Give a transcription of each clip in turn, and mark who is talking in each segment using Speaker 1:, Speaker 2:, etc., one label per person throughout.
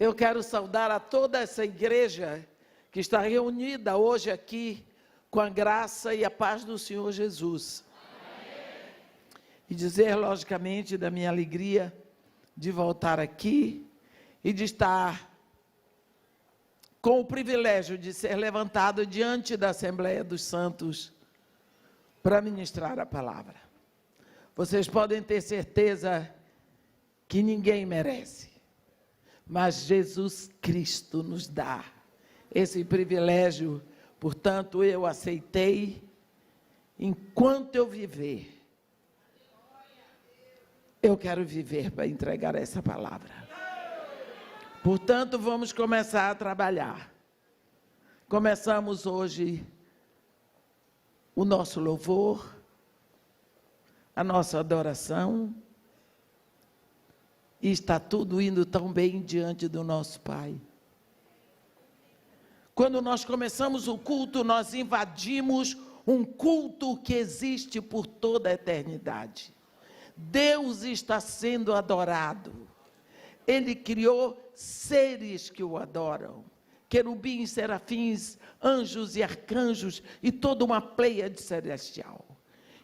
Speaker 1: Eu quero saudar a toda essa igreja que está reunida hoje aqui com a graça e a paz do Senhor Jesus. Amém. E dizer, logicamente, da minha alegria de voltar aqui e de estar com o privilégio de ser levantado diante da Assembleia dos Santos para ministrar a palavra. Vocês podem ter certeza que ninguém merece, mas Jesus Cristo nos dá esse privilégio. Portanto, eu aceitei. Enquanto eu viver, eu quero viver para entregar essa palavra. Portanto, vamos começar a trabalhar. Começamos hoje o nosso louvor, a nossa adoração, e está tudo indo tão bem diante do nosso Pai. Quando nós começamos o culto, nós invadimos um culto que existe por toda a eternidade. Deus está sendo adorado. Ele criou seres que o adoram. Querubins, serafins, anjos e arcanjos e toda uma pleiade celestial.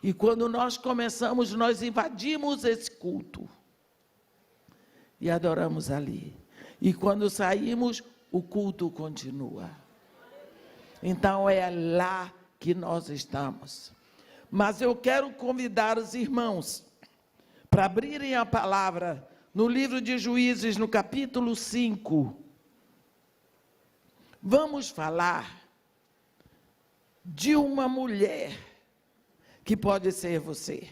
Speaker 1: E quando nós começamos, nós invadimos esse culto e adoramos ali. E quando saímos, o culto continua. Então é lá que nós estamos. Mas eu quero convidar os irmãos para abrirem a palavra no livro de Juízes, no capítulo 5. Vamos falar de uma mulher que pode ser você.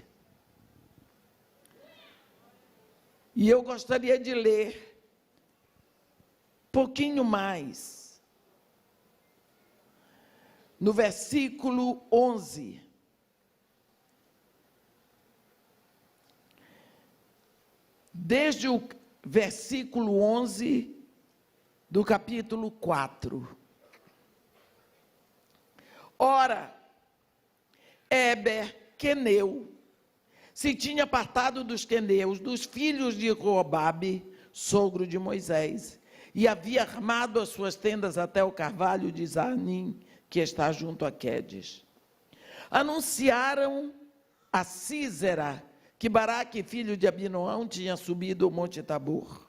Speaker 1: E eu gostaria de ler um pouquinho mais, no versículo 11. Desde o versículo 11 do capítulo 4. Ora, Éber, queneu, se tinha apartado dos queneus, dos filhos de Robabe, sogro de Moisés, e havia armado as suas tendas até o carvalho de Zanim, que está junto a Quedes. Anunciaram a Sísera que Baraque, filho de Abinoão, tinha subido o monte Tabor.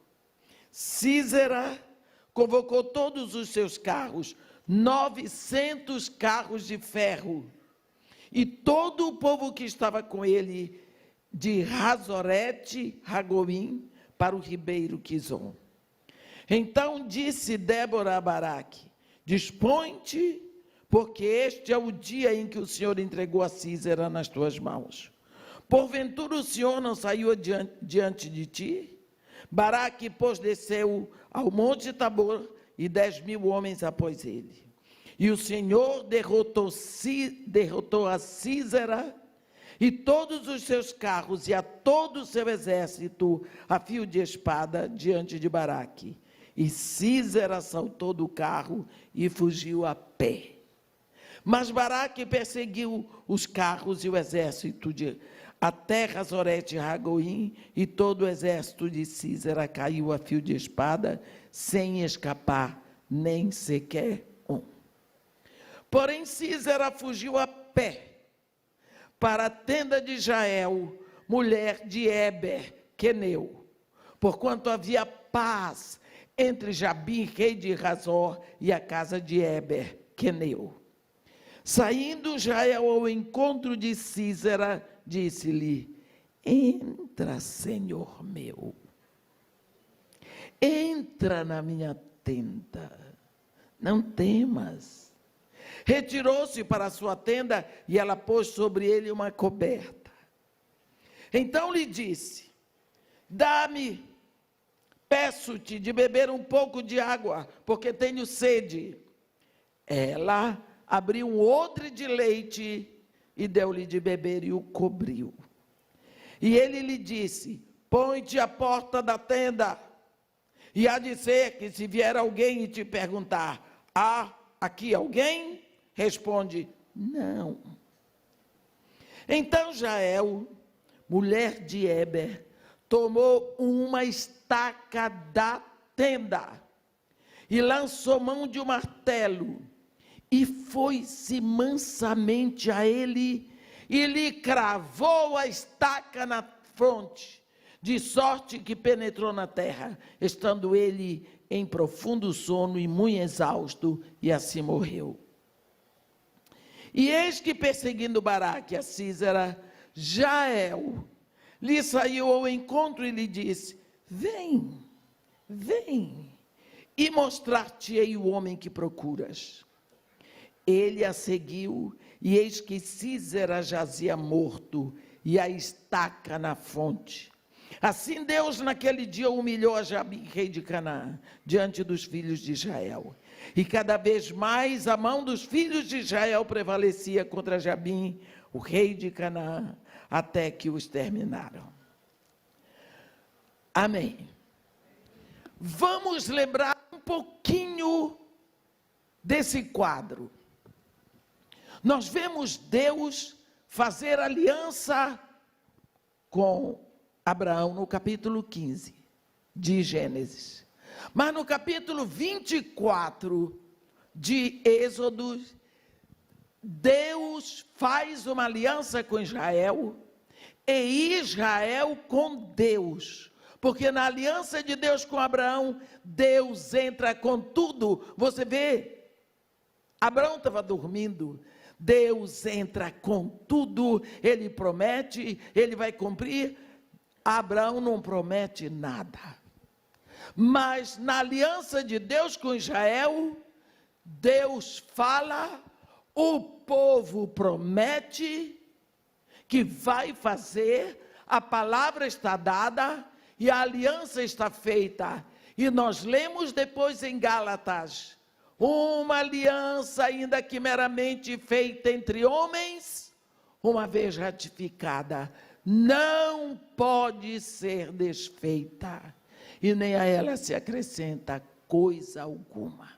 Speaker 1: Sísera convocou todos os seus carros, 900 carros de ferro, e todo o povo que estava com ele, de Razorete, Ragoim, para o ribeiro Quizon. Então disse Débora a Baraque: dispõe-te, porque este é o dia em que o Senhor entregou a Sísera nas tuas mãos. Porventura o Senhor não saiu diante de ti? Baraque, pois, desceu ao monte Tabor, e 10.000 homens após ele. E o Senhor derrotou a Sísera e todos os seus carros e a todo o seu exército a fio de espada diante de Baraque. E Sísera saltou do carro e fugiu a pé. Mas Baraque perseguiu os carros e o exército até Razorete e Ragoim, e todo o exército de Sísera caiu a fio de espada, sem escapar nem sequer um. Porém, Sísera fugiu a pé para a tenda de Jael, mulher de Éber, queneu, porquanto havia paz entre Jabim, rei de Razor, e a casa de Éber, queneu. Saindo Jael ao encontro de Sísera, disse-lhe: entra, Senhor meu, entra na minha tenda, não temas. Retirou-se para a sua tenda e ela pôs sobre ele uma coberta. Então lhe disse: dá-me, peço-te, de beber um pouco de água, porque tenho sede. Ela abriu um odre de leite e deu-lhe de beber e o cobriu. E ele lhe disse: põe-te à porta da tenda, e há de ser que se vier alguém e te perguntar: há aqui alguém? Responde: não. Então Jael, mulher de Éber, tomou uma estaca da tenda, e lançou mão de um martelo, e foi-se mansamente a ele, e lhe cravou a estaca na fronte, de sorte que penetrou na terra, estando ele em profundo sono e muito exausto, e assim morreu. E eis que, perseguindo Baraque a Sísera, Jael lhe saiu ao encontro e lhe disse: vem, e mostrar-te-ei o homem que procuras. Ele a seguiu, e eis que Sísera jazia morto, e a estaca na fonte. Assim Deus naquele dia humilhou a Jabim, rei de Canaã, diante dos filhos de Israel. E cada vez mais a mão dos filhos de Israel prevalecia contra Jabim, o rei de Canaã, até que o exterminaram. Amém. Vamos lembrar um pouquinho desse quadro. Nós vemos Deus fazer aliança com Abraão no capítulo 15 de Gênesis. Mas no capítulo 24 de Êxodo, Deus faz uma aliança com Israel e Israel com Deus. Porque na aliança de Deus com Abraão, Deus entra com tudo. Você vê, Abraão estava dormindo, Deus entra com tudo, ele promete, ele vai cumprir. Abraão não promete nada. Mas na aliança de Deus com Israel, Deus fala, o povo promete que vai fazer, a palavra está dada e a aliança está feita. E nós lemos depois em Gálatas, uma aliança ainda que meramente feita entre homens, uma vez ratificada, não pode ser desfeita, e nem a ela se acrescenta coisa alguma.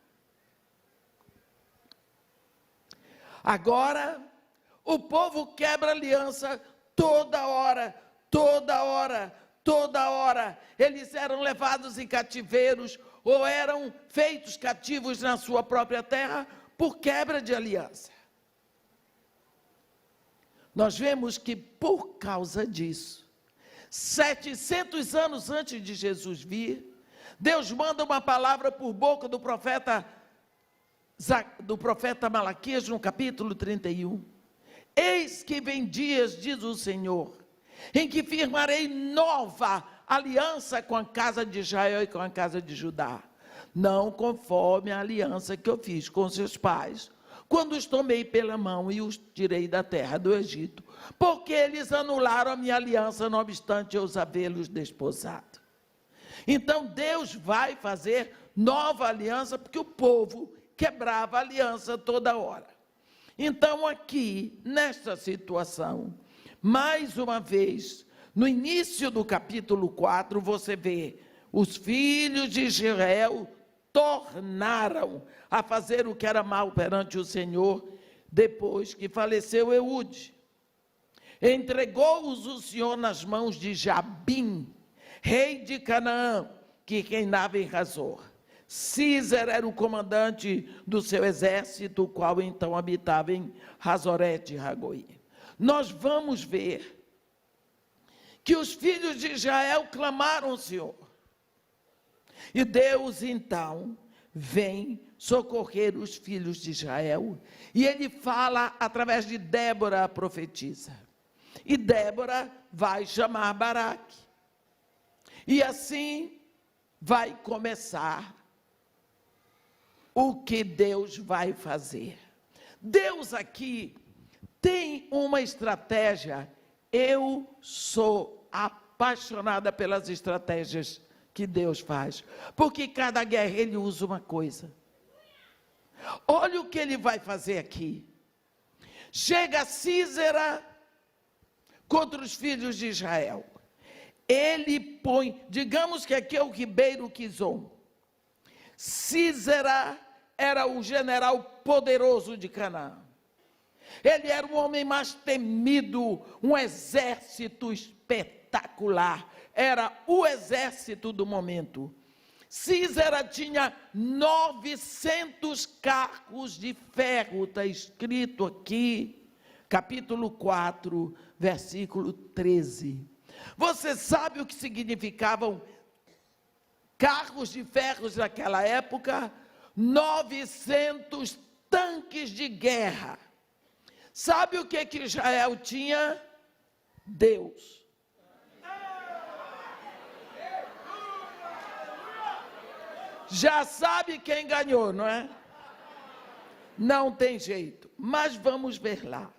Speaker 1: Agora, o povo quebra aliança toda hora. Eles eram levados em cativeiros, ou eram feitos cativos na sua própria terra, por quebra de aliança. Nós vemos que, por causa disso, 700 anos antes de Jesus vir, Deus manda uma palavra por boca do profeta Malaquias, no capítulo 31. Eis que vem dias, diz o Senhor, em que firmarei nova aliança com a casa de Israel e com a casa de Judá, não conforme a aliança que eu fiz com seus pais, quando os tomei pela mão e os tirei da terra do Egito, porque eles anularam a minha aliança, não obstante eu os havê-los desposado. Então Deus vai fazer nova aliança, porque o povo quebrava a aliança toda hora. Então aqui, nesta situação, mais uma vez, no início do capítulo 4, você vê, os filhos de Israel tornaram a fazer o que era mal perante o Senhor, depois que faleceu Eude. Entregou-os o Senhor nas mãos de Jabim, rei de Canaã, que reinava em Hazor. Sísera era o comandante do seu exército, o qual então habitava em Hazorete e Ragoí. Nós vamos ver que os filhos de Israel clamaram ao Senhor. E Deus, então, vem socorrer os filhos de Israel. E ele fala através de Débora, a profetisa. E Débora vai chamar Baraque. E assim vai começar o que Deus vai fazer. Deus aqui tem uma estratégia. Eu sou apaixonada pelas estratégias que Deus faz, porque cada guerra ele usa uma coisa. Olha o que ele vai fazer aqui. Chega Sísera contra os filhos de Israel. Ele põe, digamos que aqui é o ribeiro Quizon. Sísera era o general poderoso de Canaã. Ele era o homem mais temido, um exército espetacular. Era o exército do momento. Císera tinha 900 carros de ferro, está escrito aqui, capítulo 4, versículo 13. Você sabe o que significavam carros de ferro naquela época? 900 tanques de guerra. Sabe o que Israel tinha? Deus. Já sabe quem ganhou, não é? Não tem jeito, mas vamos ver lá.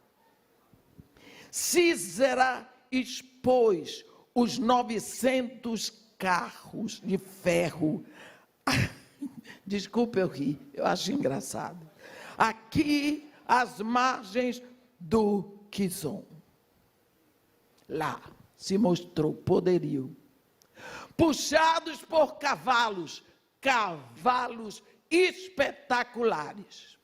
Speaker 1: Císera expôs os 900 carros de ferro. Desculpe eu rir, eu acho engraçado. Aqui, às margens do Quizon. Lá se mostrou poderio. Puxados por cavalos espetaculares.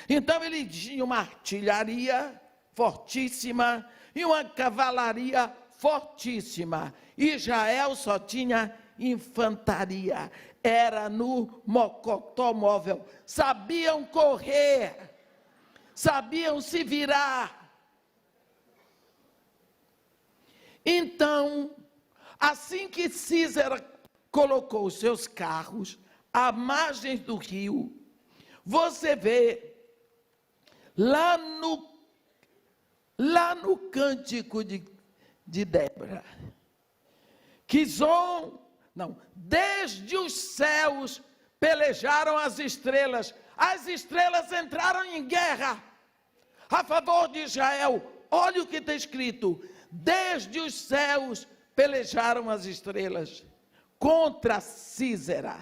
Speaker 1: Então ele tinha uma artilharia fortíssima e uma cavalaria fortíssima. Israel só tinha infantaria, era no mocotó móvel. Sabiam correr, sabiam se virar. Então, assim que Císera colocou os seus carros à margem do rio, você vê lá no cântico de Débora, desde os céus pelejaram as estrelas entraram em guerra a favor de Israel. Olha o que está escrito: desde os céus pelejaram as estrelas contra Císera,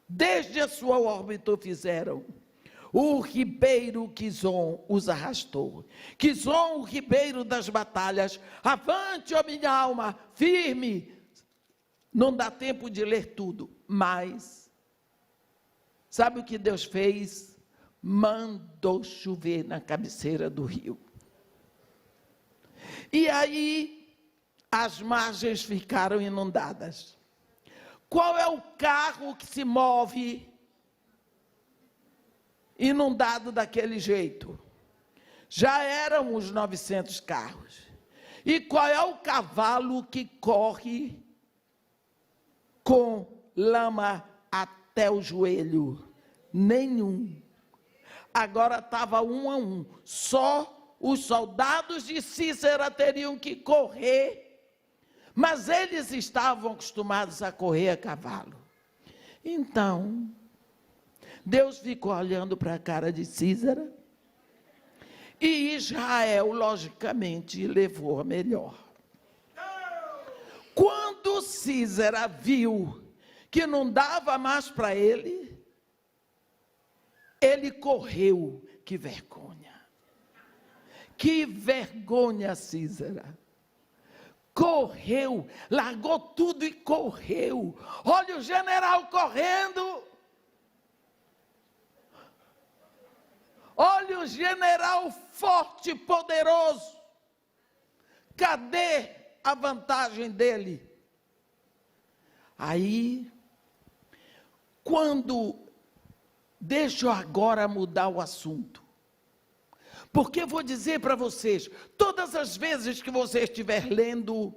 Speaker 1: desde a sua órbita o fizeram. O ribeiro Quizon os arrastou. Quizon, o ribeiro das batalhas. Avante, ó minha alma, firme. Não dá tempo de ler tudo, mas sabe o que Deus fez? Mandou chover na cabeceira do rio. E aí as margens ficaram inundadas. Qual é o carro que se move inundado daquele jeito? Já eram os 900 carros. E qual é o cavalo que corre com lama até o joelho? Nenhum. Agora estava 1 a 1. Só os soldados de Císera teriam que correr, mas eles estavam acostumados a correr a cavalo. Então, Deus ficou olhando para a cara de Císera, e Israel, logicamente, levou a melhor. Quando Císera viu que não dava mais para ele, ele correu. Que vergonha! Que vergonha, Císera! Correu, largou tudo e correu. Olha o general correndo. Olha o general forte e poderoso. Cadê a vantagem dele? Aí, deixa eu agora mudar o assunto. Porque vou dizer para vocês, todas as vezes que você estiver lendo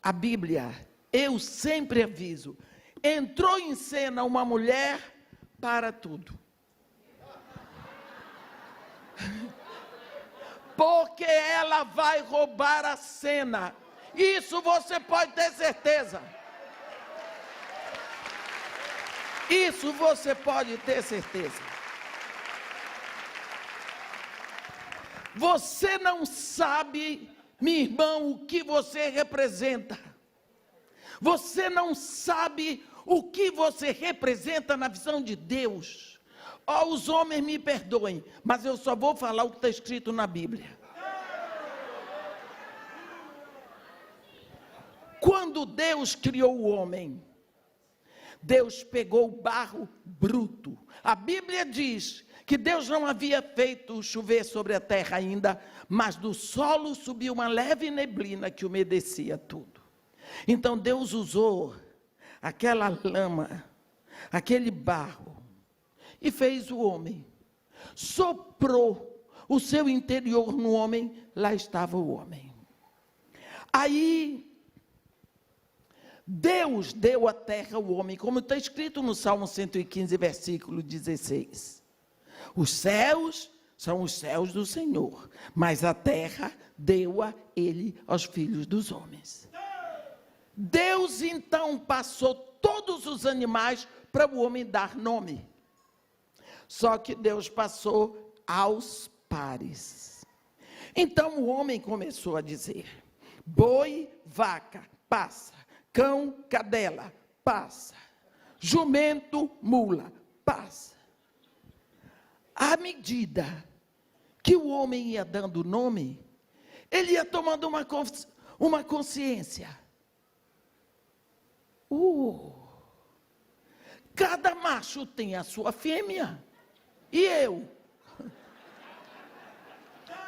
Speaker 1: a Bíblia, eu sempre aviso, entrou em cena uma mulher, para tudo. Porque ela vai roubar a cena. Isso você pode ter certeza. Isso você pode ter certeza. Você não sabe, minha irmã, o que você representa. Você não sabe o que você representa na visão de Deus. Oh, os homens me perdoem, mas eu só vou falar o que está escrito na Bíblia. Quando Deus criou o homem, Deus pegou o barro bruto. A Bíblia diz que Deus não havia feito chover sobre a terra ainda, mas do solo subiu uma leve neblina que umedecia tudo. Então Deus usou aquela lama, aquele barro, e fez o homem. Soprou o seu interior no homem, lá estava o homem. Aí, Deus deu à terra ao homem, como está escrito no Salmo 115, versículo 16. Os céus são os céus do Senhor, mas a terra deu a ele aos filhos dos homens. Deus então passou todos os animais para o homem dar nome. Só que Deus passou aos pares. Então o homem começou a dizer: boi, vaca, passa. Cão, cadela, passa. Jumento, mula, passa. À medida que o homem ia dando nome, ele ia tomando uma consciência. Cada macho tem a sua fêmea. E eu?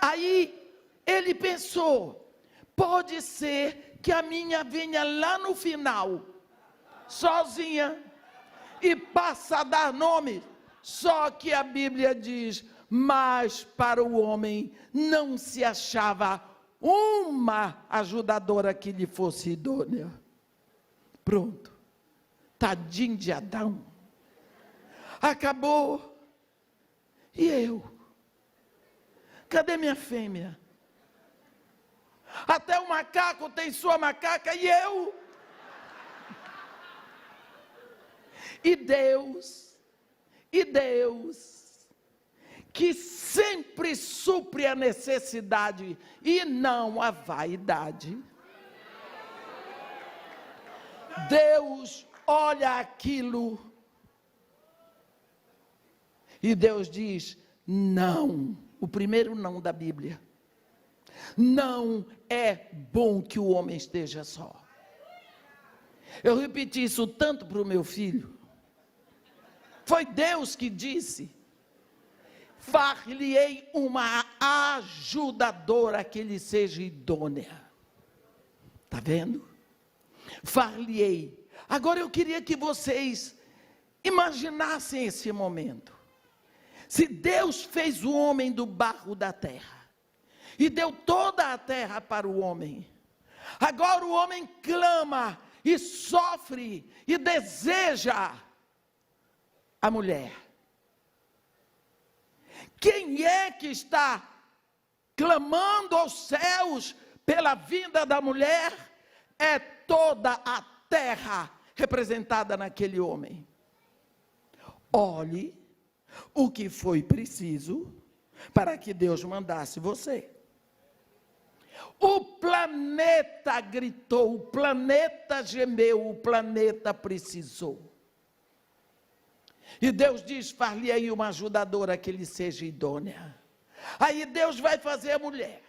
Speaker 1: Aí ele pensou: pode ser que a minha venha lá no final, sozinha, e passa a dar nome. Só que a Bíblia diz: mas para o homem não se achava uma ajudadora que lhe fosse idônea. Pronto. Tadinho de Adão. Acabou. E eu? Cadê minha fêmea? Até o macaco tem sua macaca, e eu? E Deus, que sempre supre a necessidade e não a vaidade. Deus olha aquilo e Deus diz: não. O primeiro não da Bíblia. Não é bom que o homem esteja só. Eu repeti isso tanto para o meu filho. Foi Deus que disse: far-lhe-ei uma ajudadora que lhe seja idônea. Está vendo? Far-lhe-ei. Agora eu queria que vocês imaginassem esse momento. Se Deus fez o homem do barro da terra, e deu toda a terra para o homem, agora o homem clama, e sofre, e deseja a mulher. Quem é que está clamando aos céus pela vinda da mulher? É toda a terra representada naquele homem. Olhe o que foi preciso para que Deus mandasse você. O planeta gritou, o planeta gemeu, o planeta precisou. E Deus diz: far-lhe aí uma ajudadora que lhe seja idônea. Aí Deus vai fazer a mulher.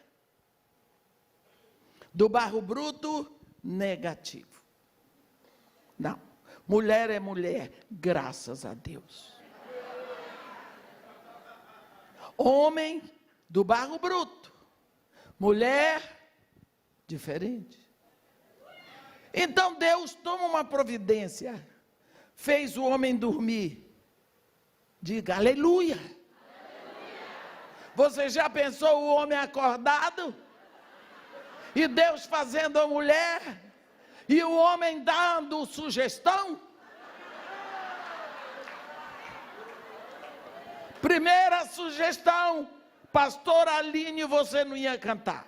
Speaker 1: Do barro bruto, negativo. Não, mulher é mulher, graças a Deus. Homem, do barro bruto. Mulher, diferente. Então Deus toma uma providência. Fez o homem dormir. Diga aleluia. Você já pensou o homem acordado? E Deus fazendo a mulher? E o homem dando sugestão? Primeira sugestão: pastor Aline, você não ia cantar.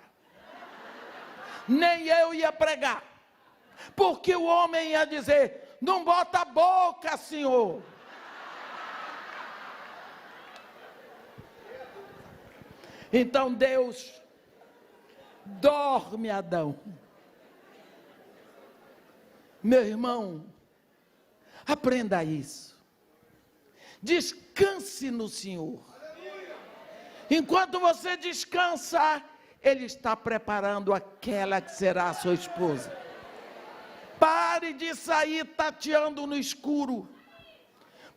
Speaker 1: Nem eu ia pregar. Porque o homem ia dizer: não bota a boca, senhor. Então Deus: dorme, Adão. Meu irmão, aprenda isso. Descanse no Senhor. Enquanto você descansa, Ele está preparando aquela que será a sua esposa. Pare de sair tateando no escuro,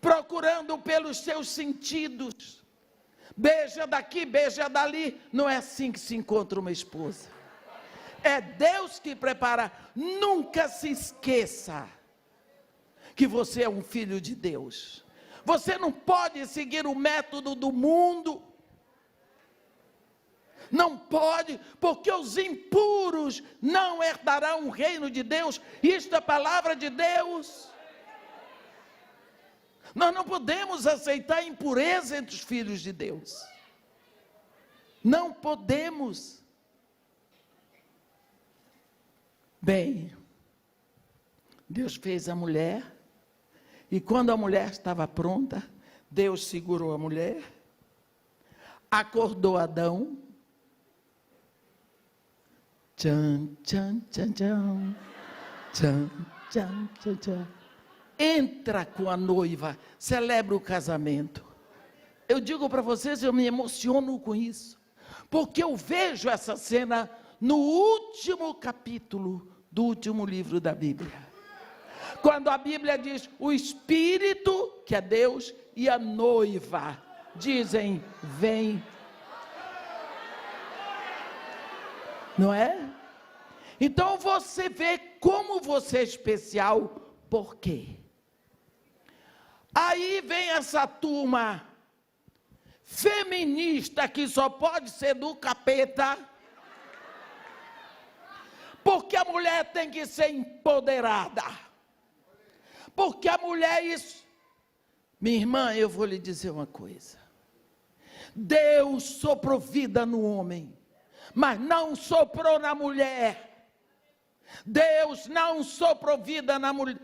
Speaker 1: procurando pelos seus sentidos. Beija daqui, beija dali. Não é assim que se encontra uma esposa. É Deus que prepara. Nunca se esqueça que você é um filho de Deus. Você não pode seguir o método do mundo. Não pode, porque os impuros não herdarão o reino de Deus. Isto é a palavra de Deus. Nós não podemos aceitar impureza entre os filhos de Deus. Não podemos. Bem, Deus fez a mulher, e quando a mulher estava pronta, Deus segurou a mulher, acordou Adão. Tchan, tchan, tchan, tchan. Tchan, tchan, tchan, tchan. Entra com a noiva, celebra o casamento. Eu digo para vocês, eu me emociono com isso, porque eu vejo essa cena no último capítulo do último livro da Bíblia. Quando a Bíblia diz, o Espírito, que é Deus, e a noiva, dizem, vem. Não é? Então você vê como você é especial, por quê? Aí vem essa turma feminista que só pode ser do capeta, porque a mulher tem que ser empoderada, porque a mulher isso. Minha irmã, eu vou lhe dizer uma coisa, Deus soprou vida no homem, mas não soprou na mulher. Deus não soprou vida na mulher,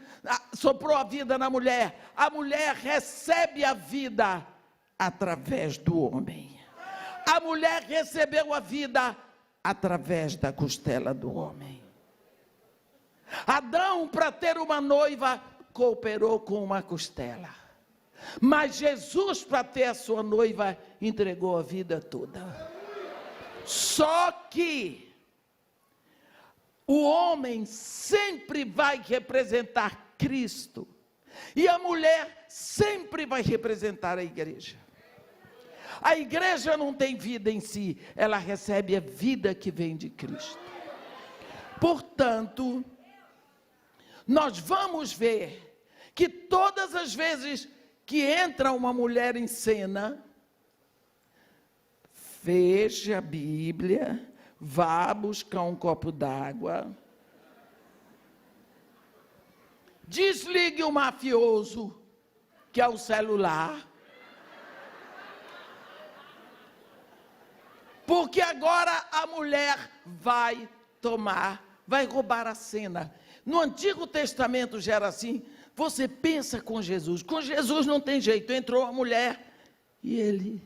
Speaker 1: soprou a vida na mulher. A mulher recebe a vida através do homem. A mulher recebeu a vida através da costela do homem. Adão, para ter uma noiva, cooperou com uma costela. Mas Jesus, para ter a sua noiva, entregou a vida toda. Só que o homem sempre vai representar Cristo, e a mulher sempre vai representar a igreja. A igreja não tem vida em si, ela recebe a vida que vem de Cristo. Portanto, nós vamos ver que todas as vezes que entra uma mulher em cena, feche a Bíblia, vá buscar um copo d'água, desligue o mafioso, que é o celular, porque agora a mulher vai roubar a cena. No Antigo Testamento já era assim. Você pensa com Jesus não tem jeito, entrou a mulher e ele.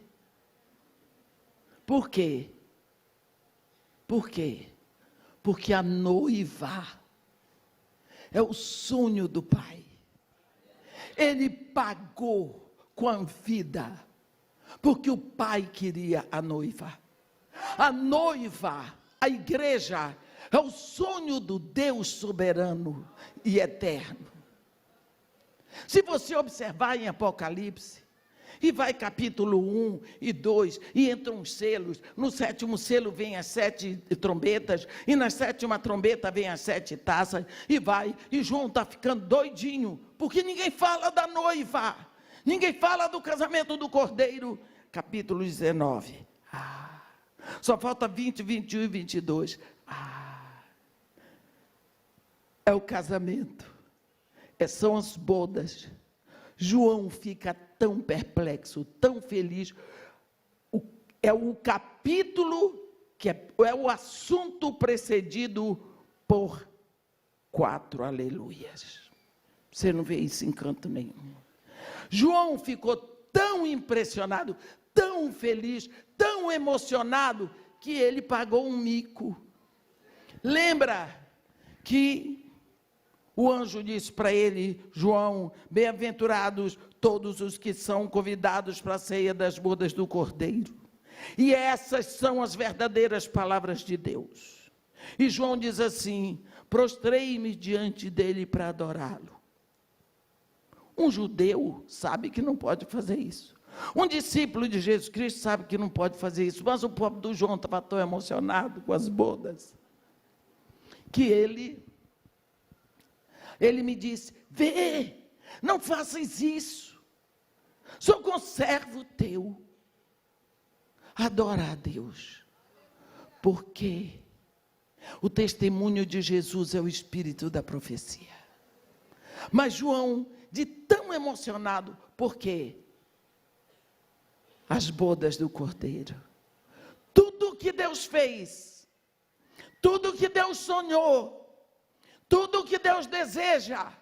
Speaker 1: Por quê? Por quê? Porque a noiva é o sonho do Pai. Ele pagou com a vida, porque o Pai queria a noiva. A noiva, a igreja, é o sonho do Deus soberano e eterno. Se você observar em Apocalipse, e vai capítulo 1 e 2, e entram os selos, no 7º selo vem as 7 trombetas, e na 7ª trombeta vem as 7 taças, e vai, e João está ficando doidinho, porque ninguém fala da noiva, ninguém fala do casamento do Cordeiro. Capítulo 19, só falta 20, 21 e 22, é o casamento, são as bodas. João fica tão perplexo, tão feliz. É o capítulo que é o assunto precedido por 4 aleluias. Você não vê isso em canto nenhum. João ficou tão impressionado, tão feliz, tão emocionado, que ele pagou um mico. Lembra que o anjo disse para ele, João, bem-aventurados todos os que são convidados para a ceia das bodas do Cordeiro. E essas são as verdadeiras palavras de Deus. E João diz assim, prostrei-me diante dele para adorá-lo. Um judeu sabe que não pode fazer isso. Um discípulo de Jesus Cristo sabe que não pode fazer isso. Mas o pobre do João estava tão emocionado com as bodas, que ele me disse, vê, Não faças isso. Sou conservo teu. Adora a Deus. Porque o testemunho de Jesus é o espírito da profecia. Mas João, de tão emocionado, porque as bodas do Cordeiro, tudo que Deus fez, tudo que Deus sonhou, tudo que Deus deseja,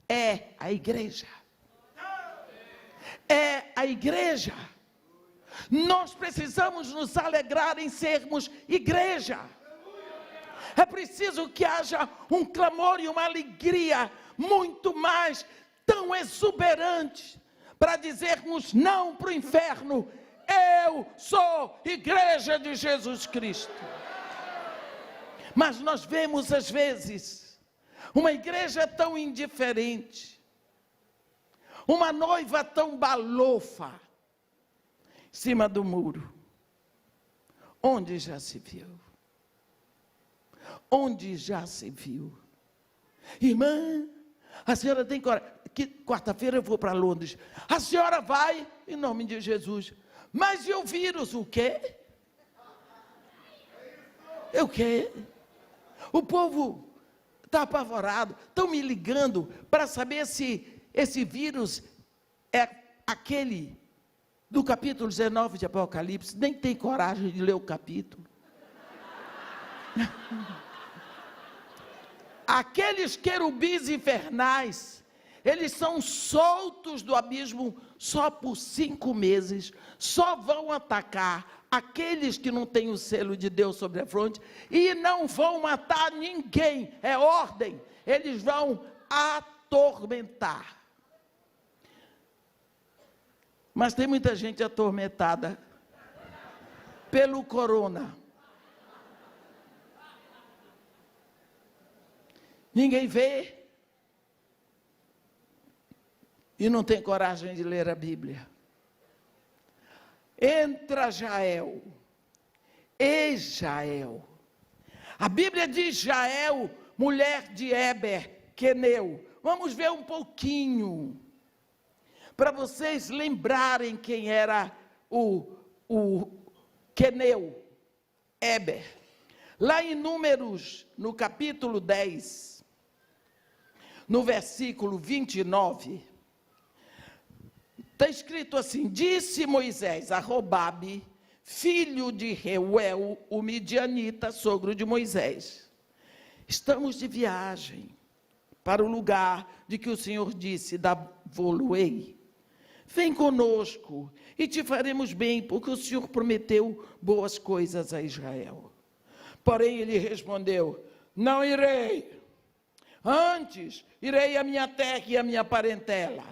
Speaker 1: é a igreja. É a igreja. Nós precisamos nos alegrar em sermos igreja. É preciso que haja um clamor e uma alegria muito mais tão exuberante para dizermos não para o inferno. Eu sou igreja de Jesus Cristo. Mas nós vemos às vezes uma igreja tão indiferente, uma noiva tão balofa em cima do muro. Onde já se viu? Onde já se viu? Irmã, a senhora tem coragem? Quarta-feira eu vou para Londres. A senhora vai, em nome de Jesus. Mas e o vírus? O quê? O quê? O povo está apavorado. Estão me ligando para saber se esse vírus é aquele do capítulo 19 de Apocalipse. Nem tem coragem de ler o capítulo. Aqueles querubins infernais, eles são soltos do abismo só por 5 meses, só vão atacar aqueles que não têm o selo de Deus sobre a fronte, e não vão matar ninguém, é ordem, eles vão atormentar. Mas tem muita gente atormentada pelo corona. Ninguém vê e não tem coragem de ler a Bíblia. Entra Jael, e Jael. A Bíblia diz Jael, mulher de Eber, queneu. Vamos ver um pouquinho, para vocês lembrarem quem era o queneu, Eber. Lá em Números, no capítulo 10, no versículo 29, está escrito assim: disse Moisés a Robabe, filho de Reuel, o midianita, sogro de Moisés: estamos de viagem para o lugar de que o Senhor disse, dá-vo-lo-ei. Vem conosco e te faremos bem, porque o Senhor prometeu boas coisas a Israel. Porém ele respondeu: não irei. Antes, irei à minha terra e à minha parentela.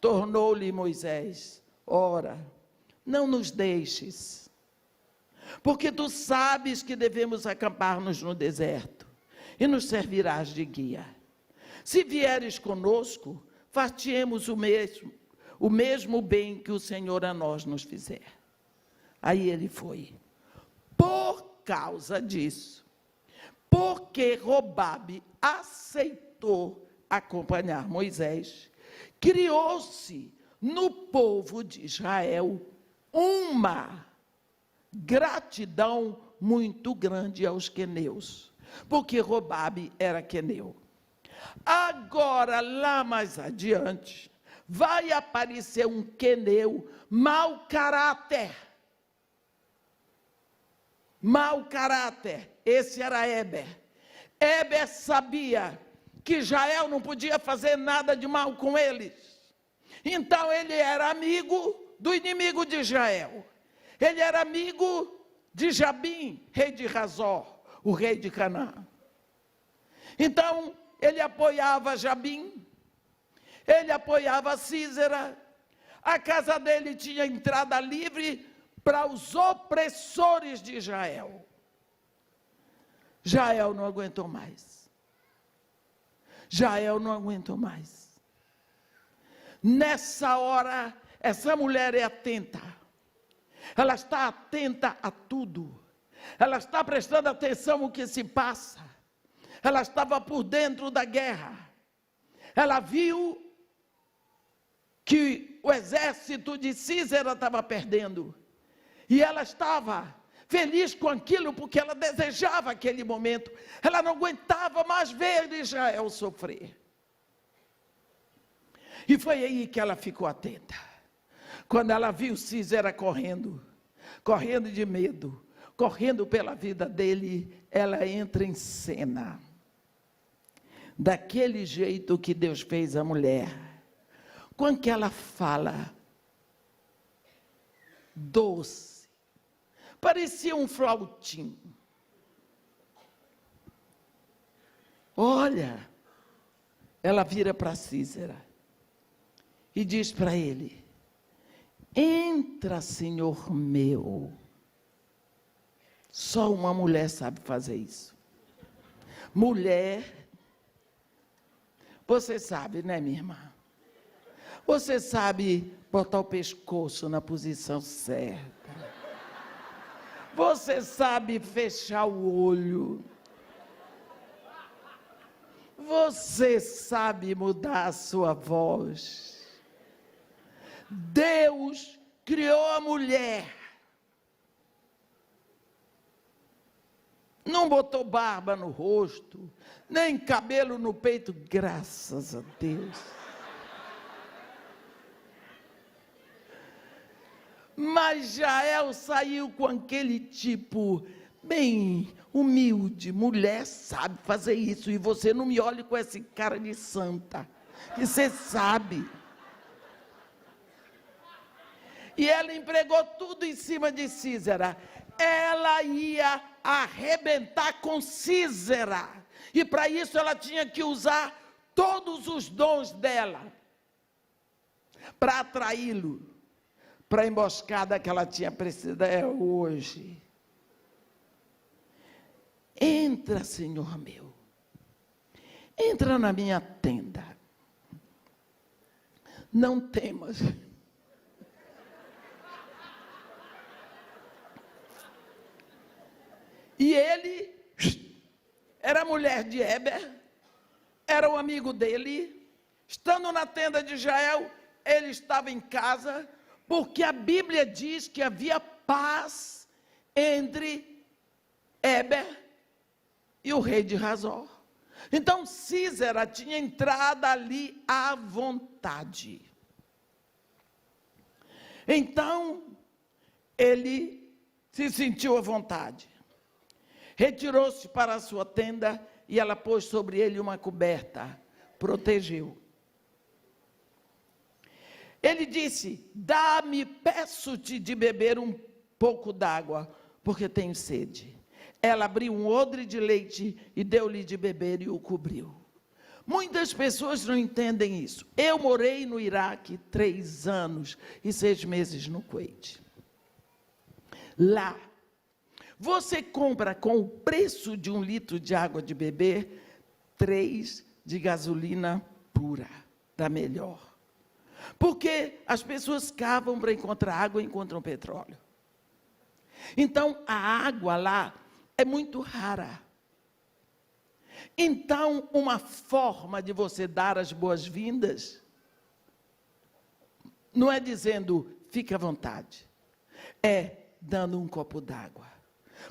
Speaker 1: Tornou-lhe Moisés: ora, não nos deixes, porque tu sabes que devemos acampar-nos no deserto, e nos servirás de guia. Se vieres conosco, far-te-emos o mesmo bem que o Senhor a nós nos fizer. Aí ele foi. Por causa disso, porque Robabe aceitou acompanhar Moisés, criou-se no povo de Israel uma gratidão muito grande aos queneus, porque Robabe era queneu. Agora, lá mais adiante, vai aparecer um queneu mau caráter. Mau caráter. Esse era Eber. Eber sabia que Jael não podia fazer nada de mal com eles. Então ele era amigo do inimigo de Jael. Ele era amigo de Jabim, rei de Razor, o rei de Canaã. Então ele apoiava Jabim, ele apoiava Sísera. A casa dele tinha entrada livre para os opressores de Israel. Jael não aguentou mais. Jael não aguentou mais. Nessa hora, essa mulher é atenta. Ela está atenta a tudo. Ela está prestando atenção no que se passa. Ela estava por dentro da guerra. Ela viu que o exército de Císera estava perdendo. E ela estava feliz com aquilo, porque ela desejava aquele momento. Ela não aguentava mais ver Israel sofrer. E foi aí que ela ficou atenta. Quando ela viu Císera correndo de medo, correndo pela vida dele, ela entra em cena. Daquele jeito que Deus fez a mulher. Quando que ela fala, doce, parecia um flautim. Olha, ela vira para Císera e diz para ele: entra, Senhor meu. Só uma mulher sabe fazer isso. Mulher, você sabe, né, minha irmã? Você sabe botar o pescoço na posição certa. Você sabe fechar o olho. Você sabe mudar a sua voz. Deus criou a mulher. Não botou barba no rosto, nem cabelo no peito, graças a Deus. Mas Jael saiu com aquele tipo bem humilde. Mulher sabe fazer isso, e você não me olhe com esse cara de santa, que você sabe. E ela empregou tudo em cima de Císera. Ela ia arrebentar com Císera. E para isso ela tinha que usar todos os dons dela para atraí-lo para a emboscada que ela tinha precisado. É hoje. Entra, Senhor meu. Entra na minha tenda. Não temas. E ele era mulher de Éber, era um amigo dele. Estando na tenda de Jael, ele estava em casa, porque a Bíblia diz que havia paz entre Éber e o rei de Hazor. Então Císera tinha entrado ali à vontade. Então ele se sentiu à vontade. Retirou-se para a sua tenda e ela pôs sobre ele uma coberta, protegeu. Ele disse: dá-me, peço-te de beber um pouco d'água, porque tenho sede. Ela abriu um odre de leite e deu-lhe de beber e o cobriu. Muitas pessoas não entendem isso. Eu morei no Iraque 3 anos e 6 meses no Kuwait. Lá, você compra com o preço de 1 litro de água de beber, 3 de gasolina pura, da melhor. Porque as pessoas cavam para encontrar água e encontram petróleo. Então, a água lá é muito rara. Então, uma forma de você dar as boas-vindas não é dizendo, fique à vontade. É dando um copo d'água.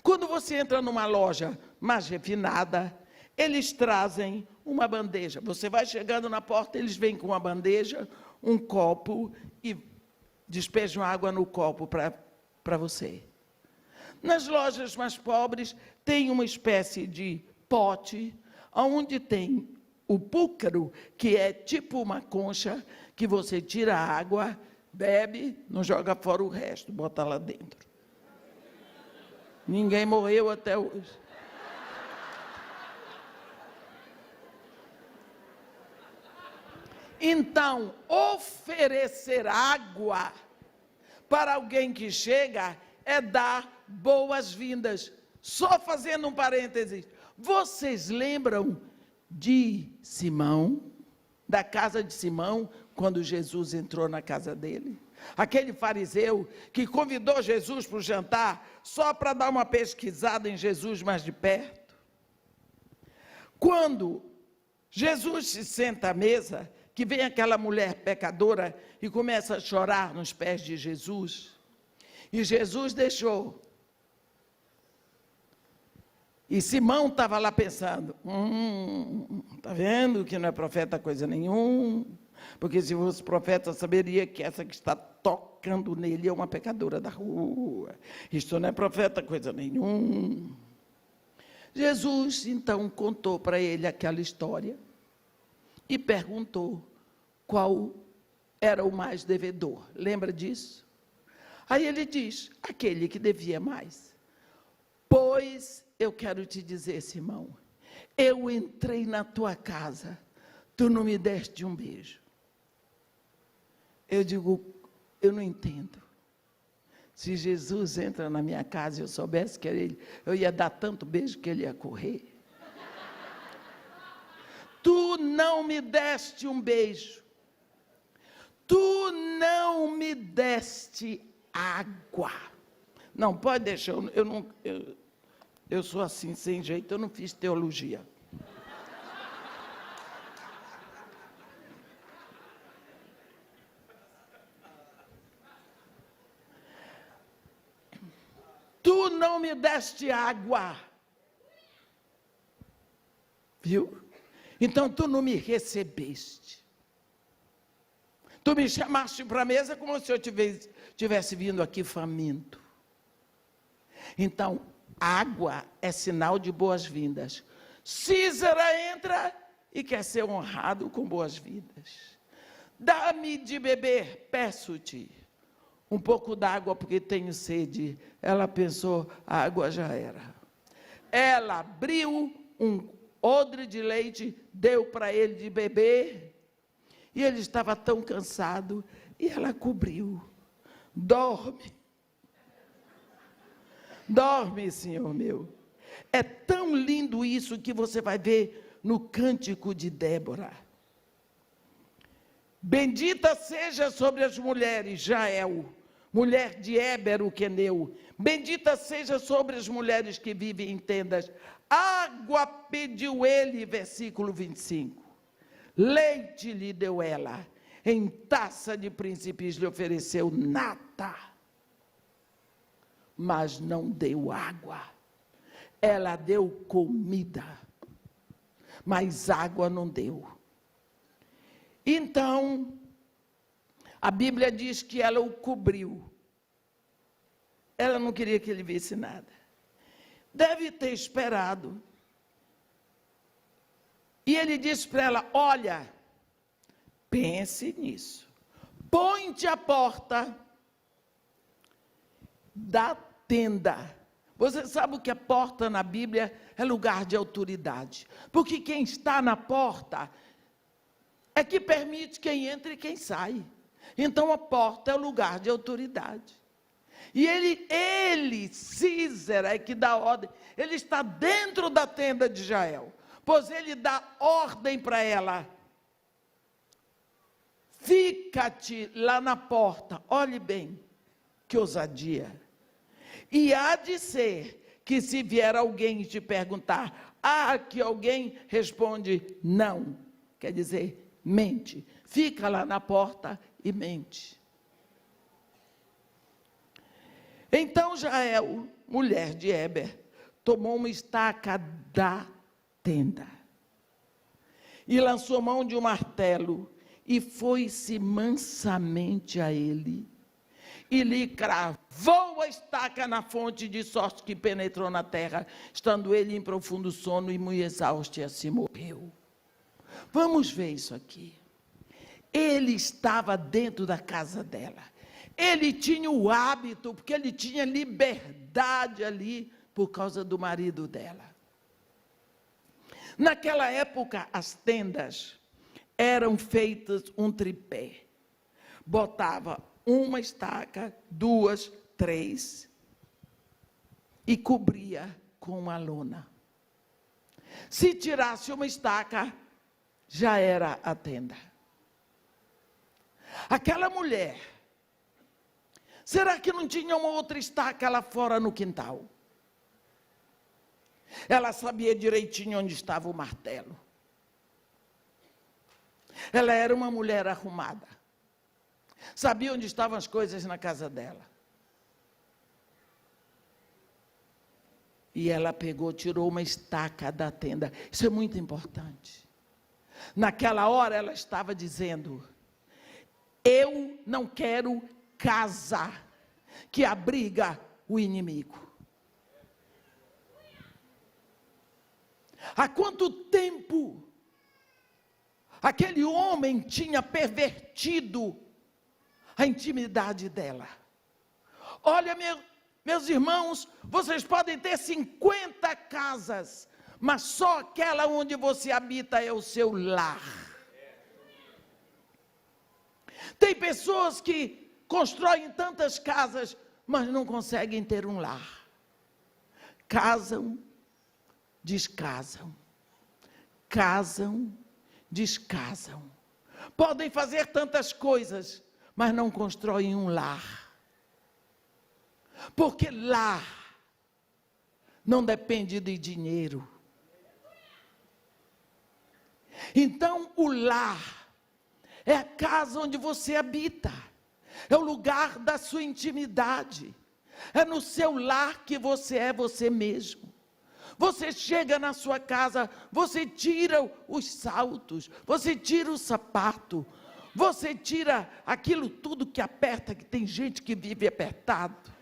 Speaker 1: Quando você entra numa loja mais refinada, eles trazem uma bandeja. Você vai chegando na porta, eles vêm com uma bandeja, um copo e despejam água no copo para você. Nas lojas mais pobres, tem uma espécie de pote, onde tem o púcaro, que é tipo uma concha, que você tira a água, bebe, não joga fora o resto, bota lá dentro. Ninguém morreu até hoje. Então, oferecer água para alguém que chega é dar boas-vindas. Só fazendo um parênteses, vocês lembram de Simão, da casa de Simão, quando Jesus entrou na casa dele? Aquele fariseu que convidou Jesus para o jantar, só para dar uma pesquisada em Jesus mais de perto. Quando Jesus se senta à mesa, que vem aquela mulher pecadora e começa a chorar nos pés de Jesus. E Jesus deixou. E Simão estava lá pensando, tá vendo que não é profeta coisa nenhuma? Porque se fosse profeta, saberia que essa que está tocando nele é uma pecadora da rua. Isto não é profeta coisa nenhuma. Jesus, então, contou para ele aquela história e perguntou qual era o mais devedor. Lembra disso? Aí ele diz, aquele que devia mais. Pois eu quero te dizer, Simão, eu entrei na tua casa, tu não me deste um beijo. Eu digo, eu não entendo. Se Jesus entra na minha casa e eu soubesse que era ele, eu ia dar tanto beijo que ele ia correr. Tu não me deste um beijo. Tu não me deste água. Não, pode deixar, eu sou assim, sem jeito, eu não fiz teologia. Tu não me deste água. Viu? Então tu não me recebeste. Tu me chamaste para a mesa como se eu tivesse vindo aqui faminto. Então, água é sinal de boas-vindas. Císara entra e quer ser honrado com boas-vindas. Dá-me de beber, peço-te. Um pouco d'água porque tenho sede. Ela pensou, a água já era. Ela abriu um odre de leite, deu para ele de beber, e ele estava tão cansado, e ela cobriu. Dorme. Dorme, Senhor meu. É tão lindo isso que você vai ver no Cântico de Débora. Bendita seja sobre as mulheres, Jael, mulher de Éber, o queneu. Bendita seja sobre as mulheres que vivem em tendas. Água pediu ele, versículo 25. Leite lhe deu ela. Em taça de príncipes lhe ofereceu nata. Mas não deu água. Ela deu comida, mas água não deu. Então, a Bíblia diz que ela o cobriu. Ela não queria que ele visse nada. Deve ter esperado. E ele disse para ela, olha, pense nisso. Põe-te à porta da tenda. Você sabe o que é porta na Bíblia? É lugar de autoridade. Porque quem está na porta é que permite quem entra e quem sai. Então a porta é o lugar de autoridade. E ele, Císara, é que dá ordem. Ele está dentro da tenda de Jael. Pois ele dá ordem para ela. Fica-te lá na porta. Olhe bem, que ousadia. E há de ser que se vier alguém te perguntar, que alguém responde não. Quer dizer, mente. Fica lá na porta e mente. Então Jael, mulher de Éber, tomou uma estaca da tenda e lançou mão de um martelo e foi-se mansamente a ele e lhe cravou a estaca na fonte, de sorte que penetrou na terra, estando ele em profundo sono e muito exausto, e assim morreu. Vamos ver isso aqui. Ele estava dentro da casa dela. Ele tinha o hábito, porque ele tinha liberdade ali, por causa do marido dela. Naquela época, as tendas eram feitas um tripé. Botava uma estaca, 2, 3, e cobria com uma lona. Se tirasse uma estaca, já era a tenda. Aquela mulher, será que não tinha uma outra estaca lá fora no quintal? Ela sabia direitinho onde estava o martelo. Ela era uma mulher arrumada. Sabia onde estavam as coisas na casa dela. E ela pegou, tirou uma estaca da tenda. Isso é muito importante. Naquela hora ela estava dizendo: eu não quero casa que abriga o inimigo. Há quanto tempo aquele homem tinha pervertido a intimidade dela? Olha, meus irmãos, vocês podem ter 50 casas, mas só aquela onde você habita é o seu lar. Tem pessoas que constroem tantas casas, mas não conseguem ter um lar. Casam, descasam. Casam, descasam. Podem fazer tantas coisas, mas não constroem um lar. Porque lar não depende de dinheiro. Então, o lar é a casa onde você habita. É o lugar da sua intimidade. É no seu lar que você é você mesmo. Você chega na sua casa, você tira os saltos, você tira o sapato, você tira aquilo tudo que aperta, que tem gente que vive apertado.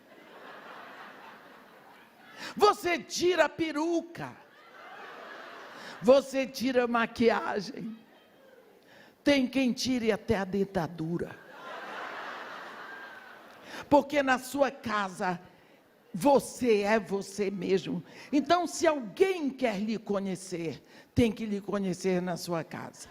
Speaker 1: Você tira a peruca, você tira a maquiagem, tem quem tire até a dentadura. Porque na sua casa, você é você mesmo. Então, se alguém quer lhe conhecer, tem que lhe conhecer na sua casa.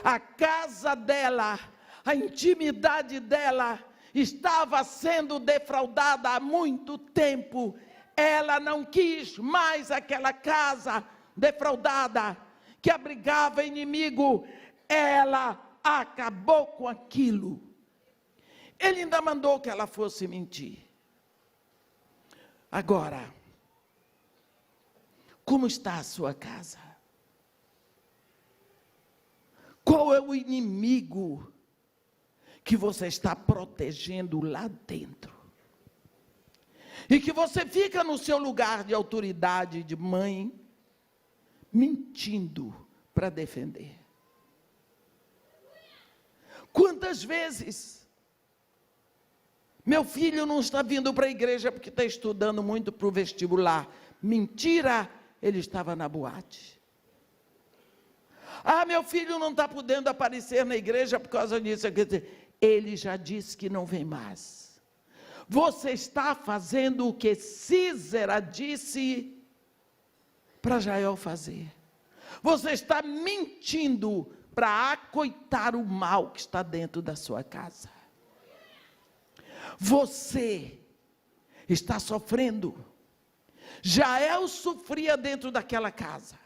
Speaker 1: A casa dela, a intimidade dela, estava sendo defraudada há muito tempo. Ela não quis mais aquela casa defraudada, que abrigava inimigo. Ela acabou com aquilo. Ele ainda mandou que ela fosse mentir. Agora, como está a sua casa? Qual é o inimigo que você está protegendo lá dentro? E que você fica no seu lugar de autoridade, de mãe, mentindo para defender. Quantas vezes meu filho não está vindo para a igreja porque está estudando muito para o vestibular? Mentira, ele estava na boate. Ah, meu filho não está podendo aparecer na igreja por causa disso. Ele já disse que não vem mais. Você está fazendo o que Císera disse para Jael fazer. Você está mentindo para acoitar o mal que está dentro da sua casa. Você está sofrendo. Jael sofria dentro daquela casa.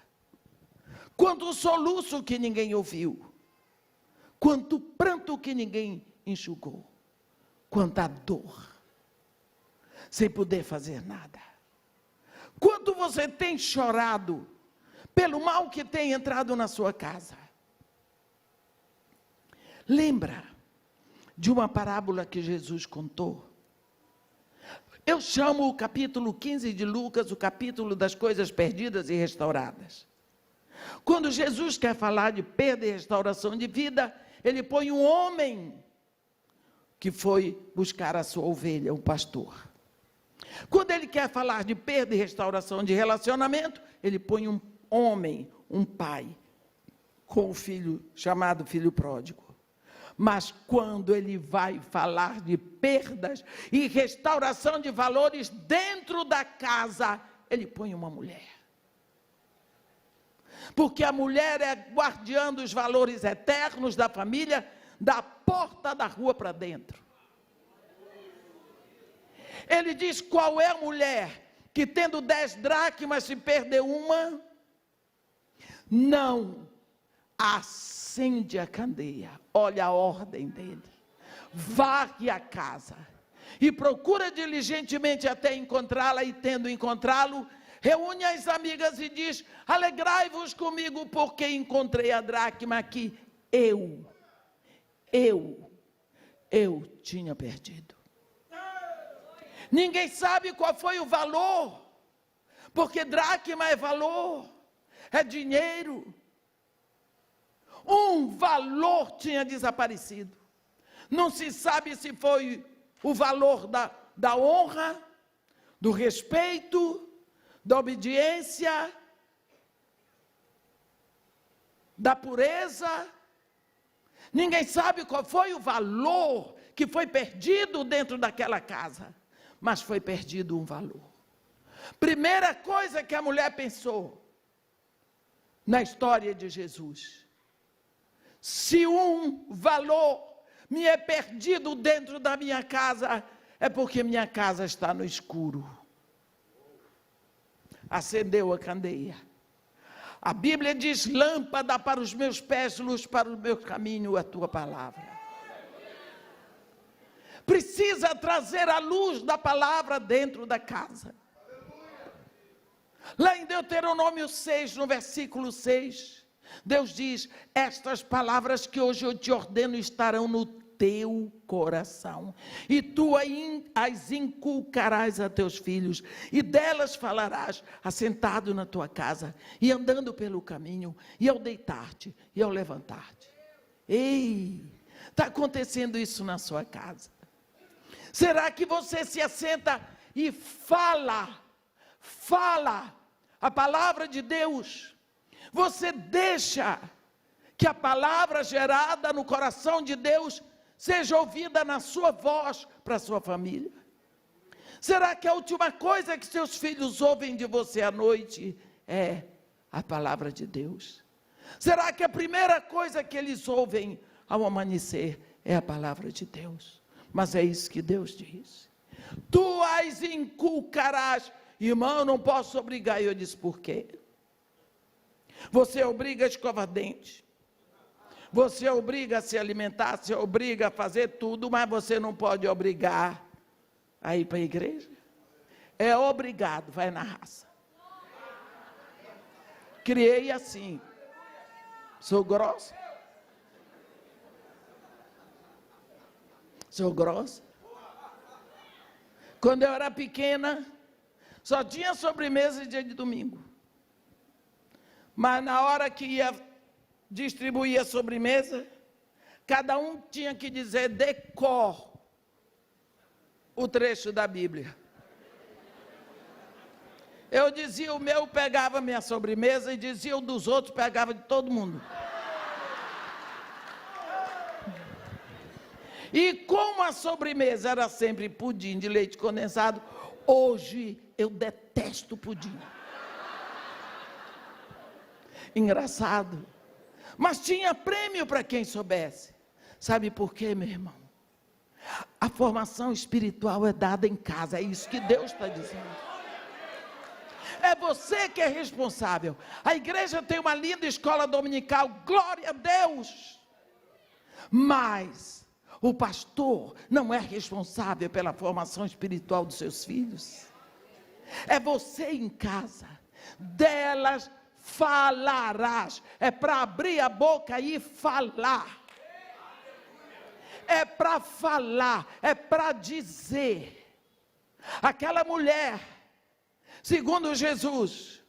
Speaker 1: Quanto soluço que ninguém ouviu. Quanto pranto que ninguém enxugou. Quanta dor. Sem poder fazer nada. Quanto você tem chorado pelo mal que tem entrado na sua casa. Lembra de uma parábola que Jesus contou? Eu chamo o capítulo 15 de Lucas, o capítulo das coisas perdidas e restauradas. Quando Jesus quer falar de perda e restauração de vida, ele põe um homem que foi buscar a sua ovelha, um pastor. Quando ele quer falar de perda e restauração de relacionamento, ele põe um homem, um pai, com o filho, chamado filho pródigo. Mas quando ele vai falar de perdas e restauração de valores dentro da casa, ele põe uma mulher. Porque a mulher é guardiã dos valores eternos da família, da porta da rua para dentro. Ele diz: qual é a mulher que tendo 10 dracmas se perdeu uma? Não acende a candeia. Olha a ordem dele. Varre a casa e procura diligentemente até encontrá-la, e tendo encontrá-lo, reúne as amigas e diz: alegrai-vos comigo, porque encontrei a dracma que eu tinha perdido. Ninguém sabe qual foi o valor, porque dracma é valor, é dinheiro. Um valor tinha desaparecido. Não se sabe se foi o valor da honra, do respeito, da obediência, da pureza. Ninguém sabe qual foi o valor que foi perdido dentro daquela casa, mas foi perdido um valor. Primeira coisa que a mulher pensou na história de Jesus: se um valor me é perdido dentro da minha casa, é porque minha casa está no escuro. Acendeu a candeia. A Bíblia diz: lâmpada para os meus pés, luz para o meu caminho, a tua palavra. Precisa trazer a luz da palavra dentro da casa. Lá em Deuteronômio 6, no versículo 6, Deus diz: estas palavras que hoje eu te ordeno estarão no teu coração, e tu as inculcarás a teus filhos, e delas falarás, assentado na tua casa, e andando pelo caminho, e ao deitar-te, e ao levantar-te. Ei, está acontecendo isso na sua casa? Será que você se assenta e fala a palavra de Deus? Você deixa que a palavra gerada no coração de Deus seja ouvida na sua voz para a sua família? Será que a última coisa que seus filhos ouvem de você à noite é a palavra de Deus? Será que a primeira coisa que eles ouvem ao amanhecer é a palavra de Deus? Mas é isso que Deus diz: tu as inculcarás. Irmão, eu não posso obrigar. E eu disse: por quê? Você obriga a escovar dente, você obriga a se alimentar, você obriga a fazer tudo, mas você não pode obrigar a ir para a igreja. É obrigado, vai na raça. Criei assim. Sou grossa? Sou grossa? Quando eu era pequena, só tinha sobremesa dia de domingo. Mas na hora que ia distribuir a sobremesa, cada um tinha que dizer de cor o trecho da Bíblia. Eu dizia o meu, pegava minha sobremesa, e dizia o dos outros, pegava de todo mundo. E como a sobremesa era sempre pudim de leite condensado, hoje eu detesto pudim. Engraçado. Mas tinha prêmio para quem soubesse. Sabe por quê, meu irmão? A formação espiritual é dada em casa, é isso que Deus está dizendo. É você que é responsável. A igreja tem uma linda escola dominical, glória a Deus. Mas o pastor não é responsável pela formação espiritual dos seus filhos. É você em casa. Delas falarás. É para abrir a boca e falar. É para falar, é para dizer. Aquela mulher, segundo Jesus,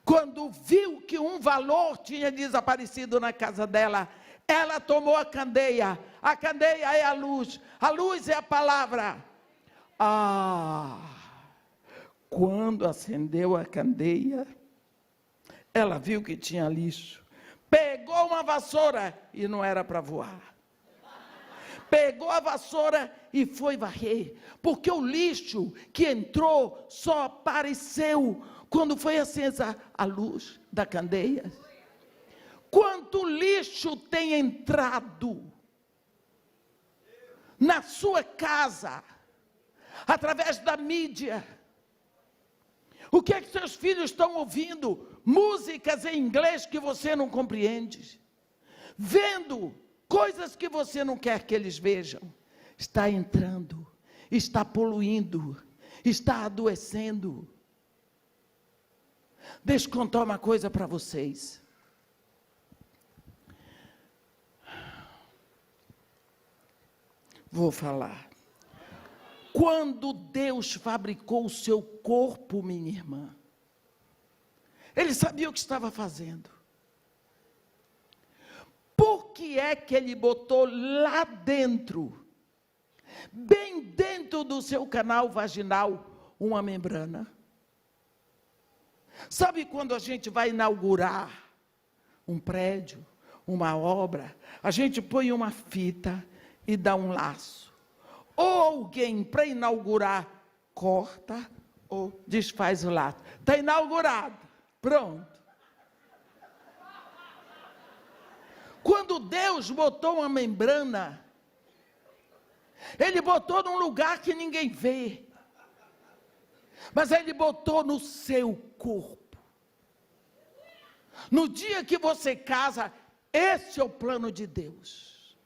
Speaker 1: quando viu que um valor tinha desaparecido na casa dela, ela tomou a candeia é a luz é a palavra. Quando acendeu a candeia, ela viu que tinha lixo, pegou uma vassoura, e não era para voar. Pegou a vassoura e foi varrer, porque o lixo que entrou só apareceu quando foi acesa a luz da candeia. Quanto lixo tem entrado na sua casa, através da mídia? O que é que seus filhos estão ouvindo? Músicas em inglês que você não compreende, vendo coisas que você não quer que eles vejam. Está entrando, está poluindo, está adoecendo. Deixa eu contar uma coisa para vocês. Vou falar. Quando Deus fabricou o seu corpo, minha irmã, Ele sabia o que estava fazendo. Por que é que Ele botou lá dentro, bem dentro do seu canal vaginal, uma membrana? Sabe quando a gente vai inaugurar um prédio, uma obra, a gente põe uma fita e dá um laço. Ou alguém, para inaugurar, corta ou desfaz o laço. Está inaugurado, pronto. Quando Deus botou uma membrana, Ele botou num lugar que ninguém vê. Mas Ele botou no seu corpo. No dia que você casa, esse é o plano de Deus.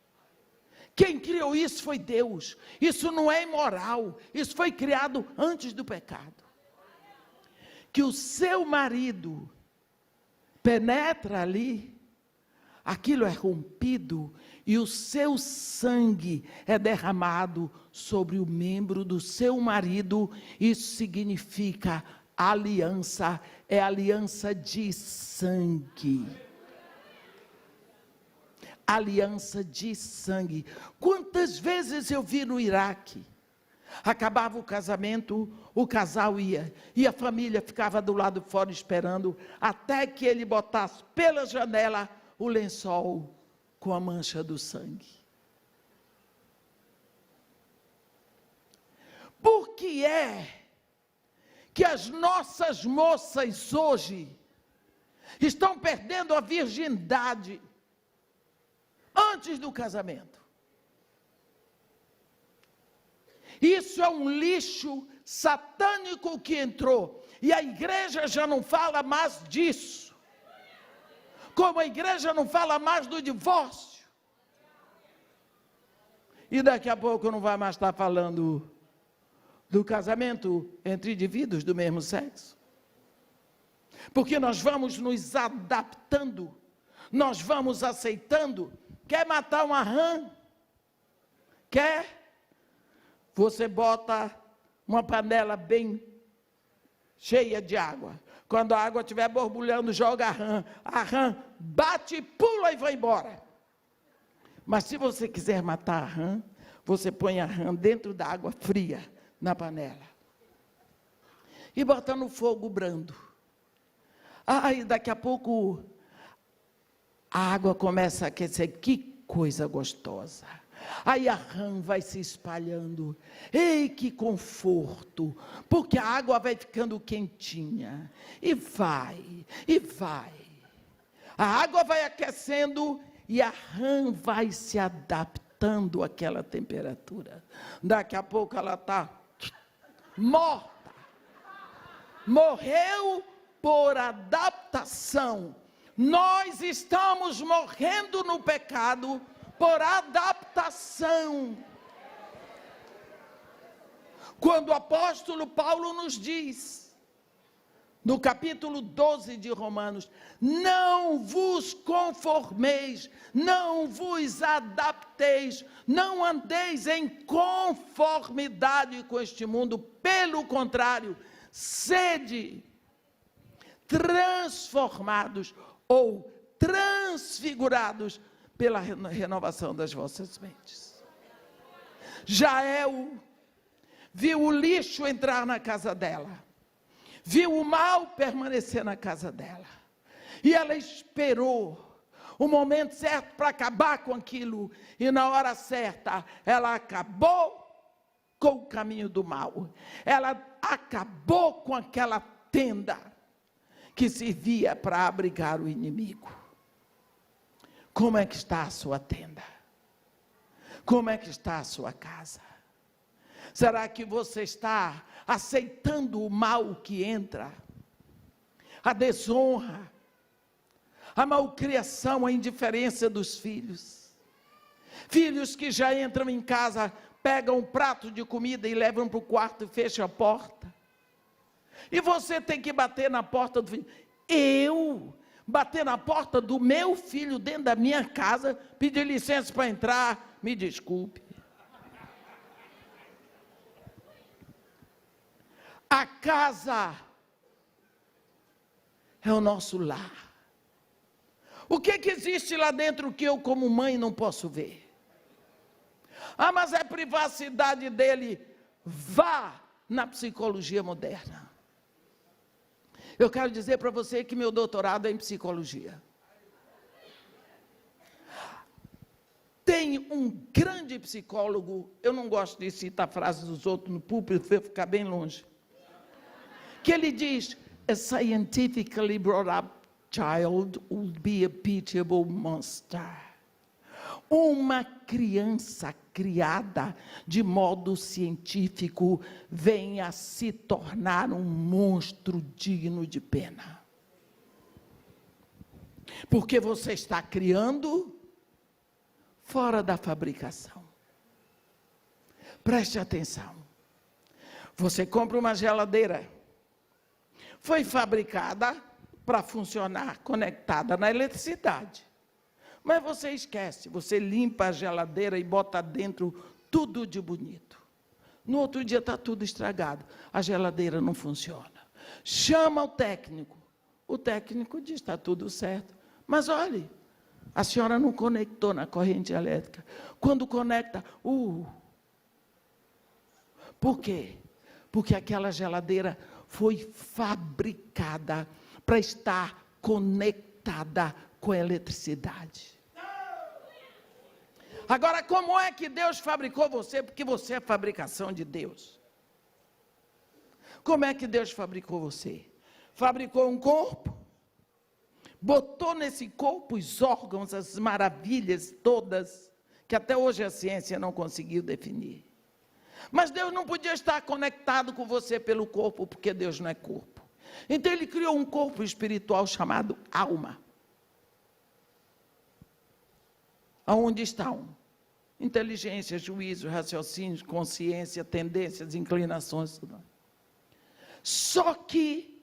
Speaker 1: Quem criou isso foi Deus. Isso não é imoral. Isso foi criado antes do pecado. Que o seu marido penetra ali, aquilo é rompido e o seu sangue é derramado sobre o membro do seu marido. Isso significa aliança, é aliança de sangue. Aliança de sangue. Quantas vezes eu vi no Iraque, acabava o casamento, o casal ia, e a família ficava do lado de fora esperando, até que ele botasse pela janela o lençol com a mancha do sangue. Por que é que as nossas moças hoje estão perdendo a virgindade antes do casamento? Isso é um lixo satânico que entrou, e a igreja já não fala mais disso. Como a igreja não fala mais do divórcio. E daqui a pouco não vai mais estar falando do casamento entre indivíduos do mesmo sexo. Porque nós vamos nos adaptando, nós vamos aceitando. Quer matar uma rã? Quer? Você bota uma panela bem cheia de água. Quando a água estiver borbulhando, joga a rã bate, pula e vai embora. Mas se você quiser matar a rã, você põe a rã dentro da água fria, na panela. E bota no fogo brando. Aí daqui a pouco, a água começa a aquecer. Que coisa gostosa. Aí a rã vai se espalhando. Ei, que conforto, porque a água vai ficando quentinha, e vai, a água vai aquecendo, e a rã vai se adaptando àquela temperatura. Daqui a pouco ela está morta, morreu por adaptação. Nós estamos morrendo no pecado por adaptação. Quando o apóstolo Paulo nos diz, no capítulo 12 de Romanos, não vos conformeis, não vos adapteis, não andeis em conformidade com este mundo, pelo contrário, sede transformados ou transfigurados pela renovação das vossas mentes. Jael viu o lixo entrar na casa dela, viu o mal permanecer na casa dela, e ela esperou o momento certo para acabar com aquilo, e na hora certa, ela acabou com o caminho do mal, ela acabou com aquela tenda que servia para abrigar o inimigo. Como é que está a sua tenda? Como é que está a sua casa? Será que você está aceitando o mal que entra? A desonra, a malcriação, a indiferença dos filhos. Filhos que já entram em casa, pegam um prato de comida e levam para o quarto e fecham a porta. E você tem que bater na porta do filho. Eu bater na porta do meu filho dentro da minha casa, pedir licença para entrar, me desculpe. A casa é o nosso lar. O que existe lá dentro que eu, como mãe, não posso ver? Ah, mas é privacidade dele. Vá na psicologia moderna. Eu quero dizer para você que meu doutorado é em psicologia. Tem um grande psicólogo, eu não gosto de citar frases dos outros no púlpito, vou ficar bem longe, que ele diz: a scientifically brought up child would be a pitiable monster. Uma criança criada de modo científico vem a se tornar um monstro digno de pena. Porque você está criando fora da fabricação. Preste atenção. Você compra uma geladeira. Foi fabricada para funcionar conectada na eletricidade. Mas você esquece, você limpa a geladeira e bota dentro tudo de bonito. No outro dia está tudo estragado, a geladeira não funciona. Chama o técnico diz, está tudo certo. Mas olhe, a senhora não conectou na corrente elétrica. Quando conecta, Por quê? Porque aquela geladeira foi fabricada para estar conectada com a eletricidade. Agora, como é que Deus fabricou você? Porque você é fabricação de Deus. Como é que Deus fabricou você? Fabricou um corpo, botou nesse corpo os órgãos, as maravilhas todas, que até hoje a ciência não conseguiu definir. Mas Deus não podia estar conectado com você pelo corpo, porque Deus não é corpo. Então Ele criou um corpo espiritual chamado alma. Aonde estão inteligência, juízo, raciocínio, consciência, tendências, inclinações, tudo. Só que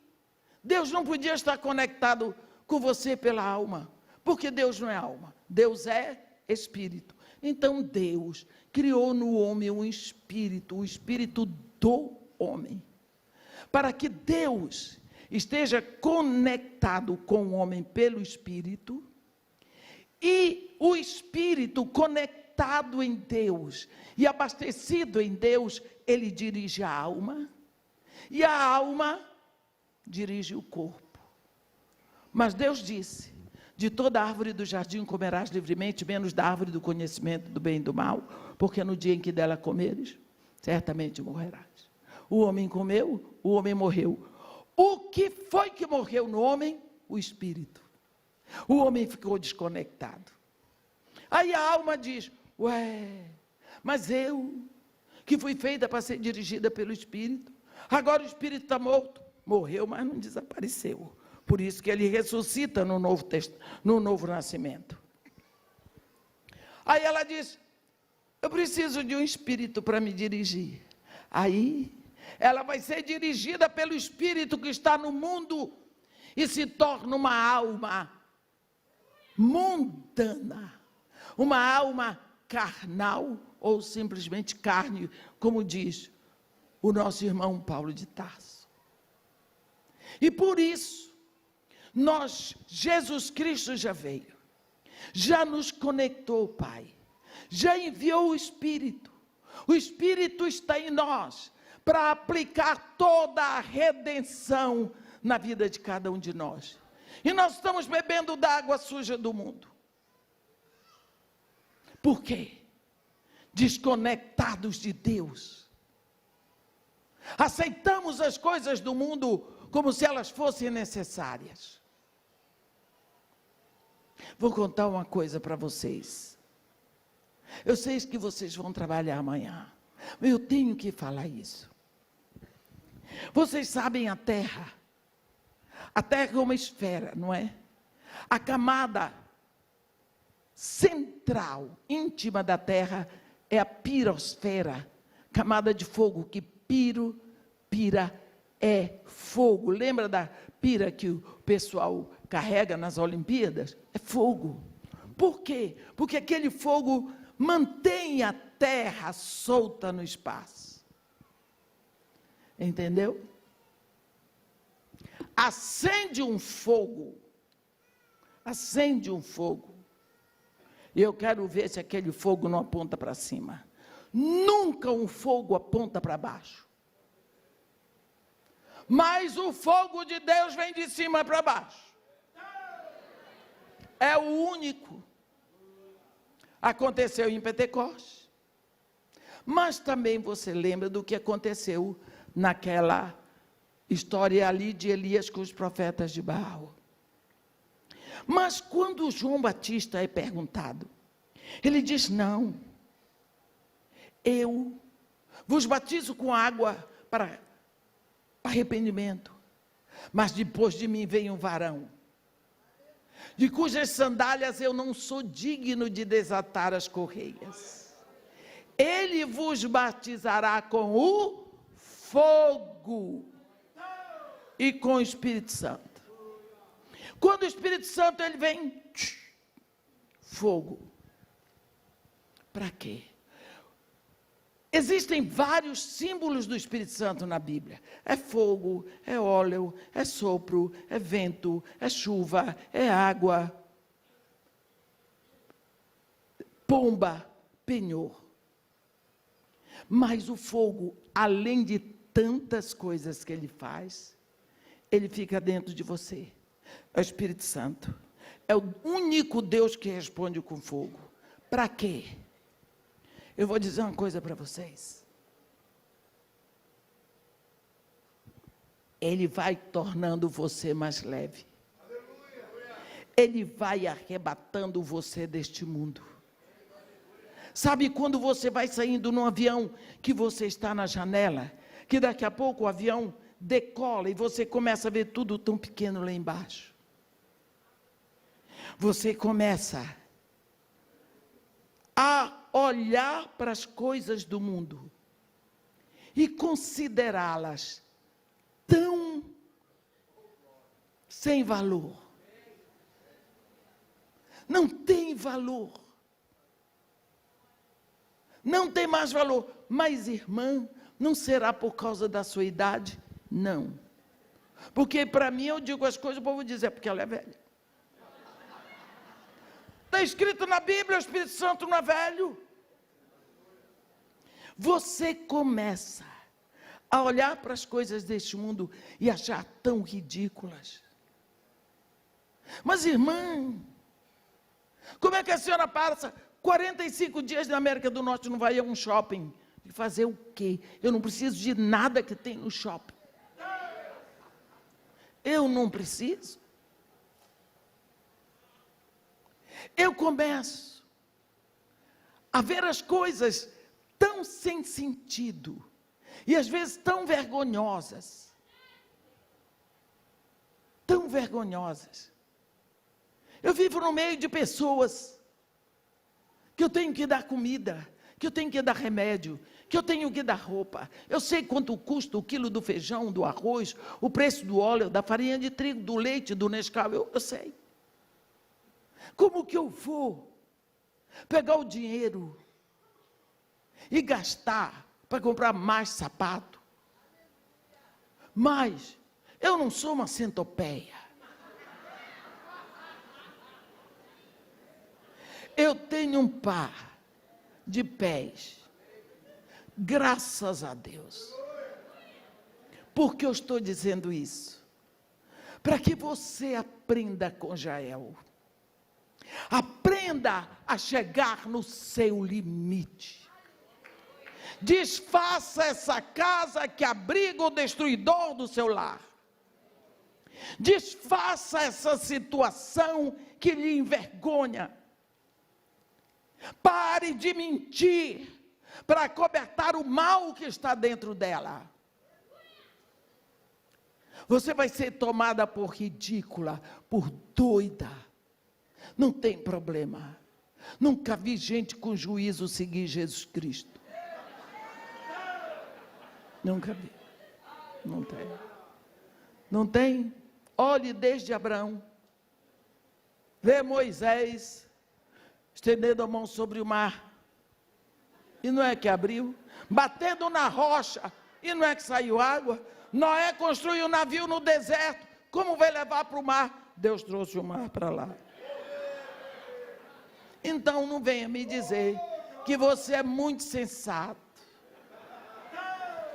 Speaker 1: Deus não podia estar conectado com você pela alma, porque Deus não é alma, Deus é espírito. Então Deus criou no homem um espírito, o espírito do homem, para que Deus esteja conectado com o homem pelo espírito, e o espírito conectado em Deus e abastecido em Deus, ele dirige a alma, e a alma dirige o corpo. Mas Deus disse: de toda árvore do jardim comerás livremente, menos da árvore do conhecimento do bem e do mal, porque no dia em que dela comeres, certamente morrerás. O homem comeu, o homem morreu. O que foi que morreu no homem? O espírito. O homem ficou desconectado. Aí a alma diz: mas eu, que fui feita para ser dirigida pelo Espírito, agora o Espírito está morto. Morreu, mas não desapareceu. Por isso que ele ressuscita no novo nascimento. Aí ela diz: eu preciso de um Espírito para me dirigir. Aí ela vai ser dirigida pelo Espírito que está no mundo e se torna uma alma mundana, uma alma carnal, ou simplesmente carne, como diz o nosso irmão Paulo de Tarso. E por isso, Jesus Cristo já veio, já nos conectou, Pai, já enviou o Espírito está em nós, para aplicar toda a redenção na vida de cada um de nós. E nós estamos bebendo da água suja do mundo. Por quê? Desconectados de Deus. Aceitamos as coisas do mundo como se elas fossem necessárias. Vou contar uma coisa para vocês. Eu sei que vocês vão trabalhar amanhã, mas eu tenho que falar isso. Vocês sabem a Terra é uma esfera, não é? A camada central, íntima da Terra, é a pirosfera, camada de fogo que pira é fogo. Lembra da pira que o pessoal carrega nas Olimpíadas? É fogo. Por quê? Porque aquele fogo mantém a terra solta no espaço. Entendeu? Acende um fogo. Acende um fogo. E eu quero ver se aquele fogo não aponta para cima. Nunca um fogo aponta para baixo. Mas o fogo de Deus vem de cima para baixo. É o único. Aconteceu em Pentecostes. Mas também você lembra do que aconteceu naquela história ali de Elias com os profetas de Baal. Mas quando João Batista é perguntado, ele diz: não, eu vos batizo com água para arrependimento, mas depois de mim vem um varão, de cujas sandálias eu não sou digno de desatar as correias. Ele vos batizará com o fogo e com o Espírito Santo. Quando o Espírito Santo ele vem, fogo. Para quê? Existem vários símbolos do Espírito Santo na Bíblia. É fogo, é óleo, é sopro, é vento, é chuva, é água, pomba, penhor. Mas o fogo, além de tantas coisas que ele faz, ele fica dentro de você. É o Espírito Santo. É o único Deus que responde com fogo. Para quê? Eu vou dizer uma coisa para vocês. Ele vai tornando você mais leve. Ele vai arrebatando você deste mundo. Sabe quando você vai saindo num avião, que você está na janela, que daqui a pouco o avião decola e você começa a ver tudo tão pequeno lá embaixo. Você começa a olhar para as coisas do mundo e considerá-las tão sem valor. Não tem valor. Não tem mais valor. Mas, irmã, não será por causa da sua idade? Não. Porque para mim eu digo as coisas, o povo diz, é porque ela é velha. Está escrito na Bíblia, o Espírito Santo não é velho. Você começa a olhar para as coisas deste mundo e achar tão ridículas. Mas, irmã, como é que a senhora passa 45 dias na América do Norte e não vai a um shopping? E fazer o quê? Eu não preciso de nada que tem no shopping. Eu não preciso. Eu começo a ver as coisas tão sem sentido e às vezes tão vergonhosas. Tão vergonhosas. Eu vivo no meio de pessoas que eu tenho que dar comida, que eu tenho que dar remédio, que eu tenho que dar roupa. Eu sei quanto custa o quilo do feijão, do arroz, o preço do óleo, da farinha de trigo, do leite, do Nescau, eu sei. Como que eu vou pegar o dinheiro e gastar para comprar mais sapato? Mas eu não sou uma centopeia. Eu tenho um par de pés, graças a Deus. Por que eu estou dizendo isso? Para que você aprenda com Jael. Aprenda a chegar no seu limite. Desfaça essa casa que abriga o destruidor do seu lar. Desfaça essa situação que lhe envergonha. Pare de mentir para cobertar o mal que está dentro dela. Você vai ser tomada por ridícula, por doida. Não tem problema. Nunca vi gente com juízo seguir Jesus Cristo. Nunca vi. Não tem. Não tem? Olhe desde Abraão. Vê Moisés estendendo a mão sobre o mar. E não é que abriu? Batendo na rocha. E não é que saiu água? Noé construiu um navio no deserto. Como vai levar para o mar? Deus trouxe o mar para lá. Então não venha me dizer que você é muito sensato,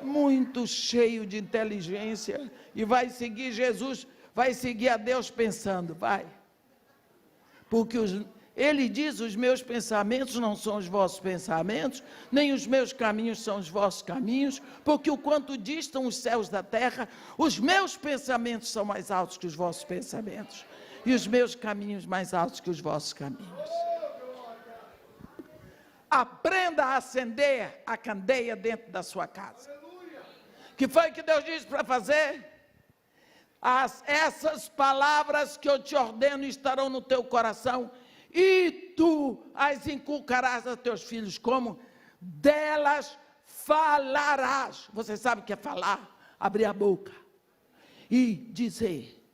Speaker 1: muito cheio de inteligência e vai seguir Jesus, vai seguir a Deus pensando, vai. Porque ele diz, os meus pensamentos não são os vossos pensamentos, nem os meus caminhos são os vossos caminhos, porque o quanto distam os céus da terra, os meus pensamentos são mais altos que os vossos pensamentos, e os meus caminhos mais altos que os vossos caminhos. Aprenda a acender a candeia dentro da sua casa. Que foi que Deus disse para fazer? Essas palavras que eu te ordeno estarão no teu coração, e tu as inculcarás a teus filhos, como delas falarás. Você sabe o que é falar? Abrir a boca e dizer.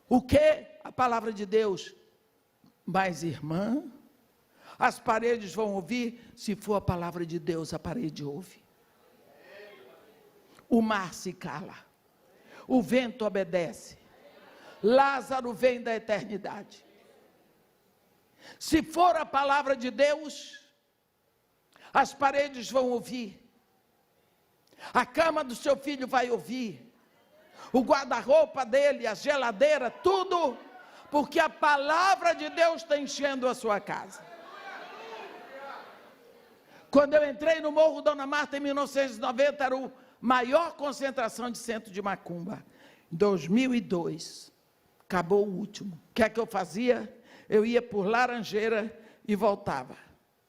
Speaker 1: O que? A palavra de Deus. Mas, irmã, as paredes vão ouvir. Se for a palavra de Deus, a parede ouve. O mar se cala, o vento obedece. Lázaro vem da eternidade. Se for a palavra de Deus, as paredes vão ouvir. A cama do seu filho vai ouvir. O guarda-roupa dele, a geladeira, tudo, porque a palavra de Deus está enchendo a sua casa. Quando eu entrei no Morro Dona Marta em 1990, era a maior concentração de centro de macumba. Em 2002, acabou o último. O que é que eu fazia? Eu ia por Laranjeira e voltava,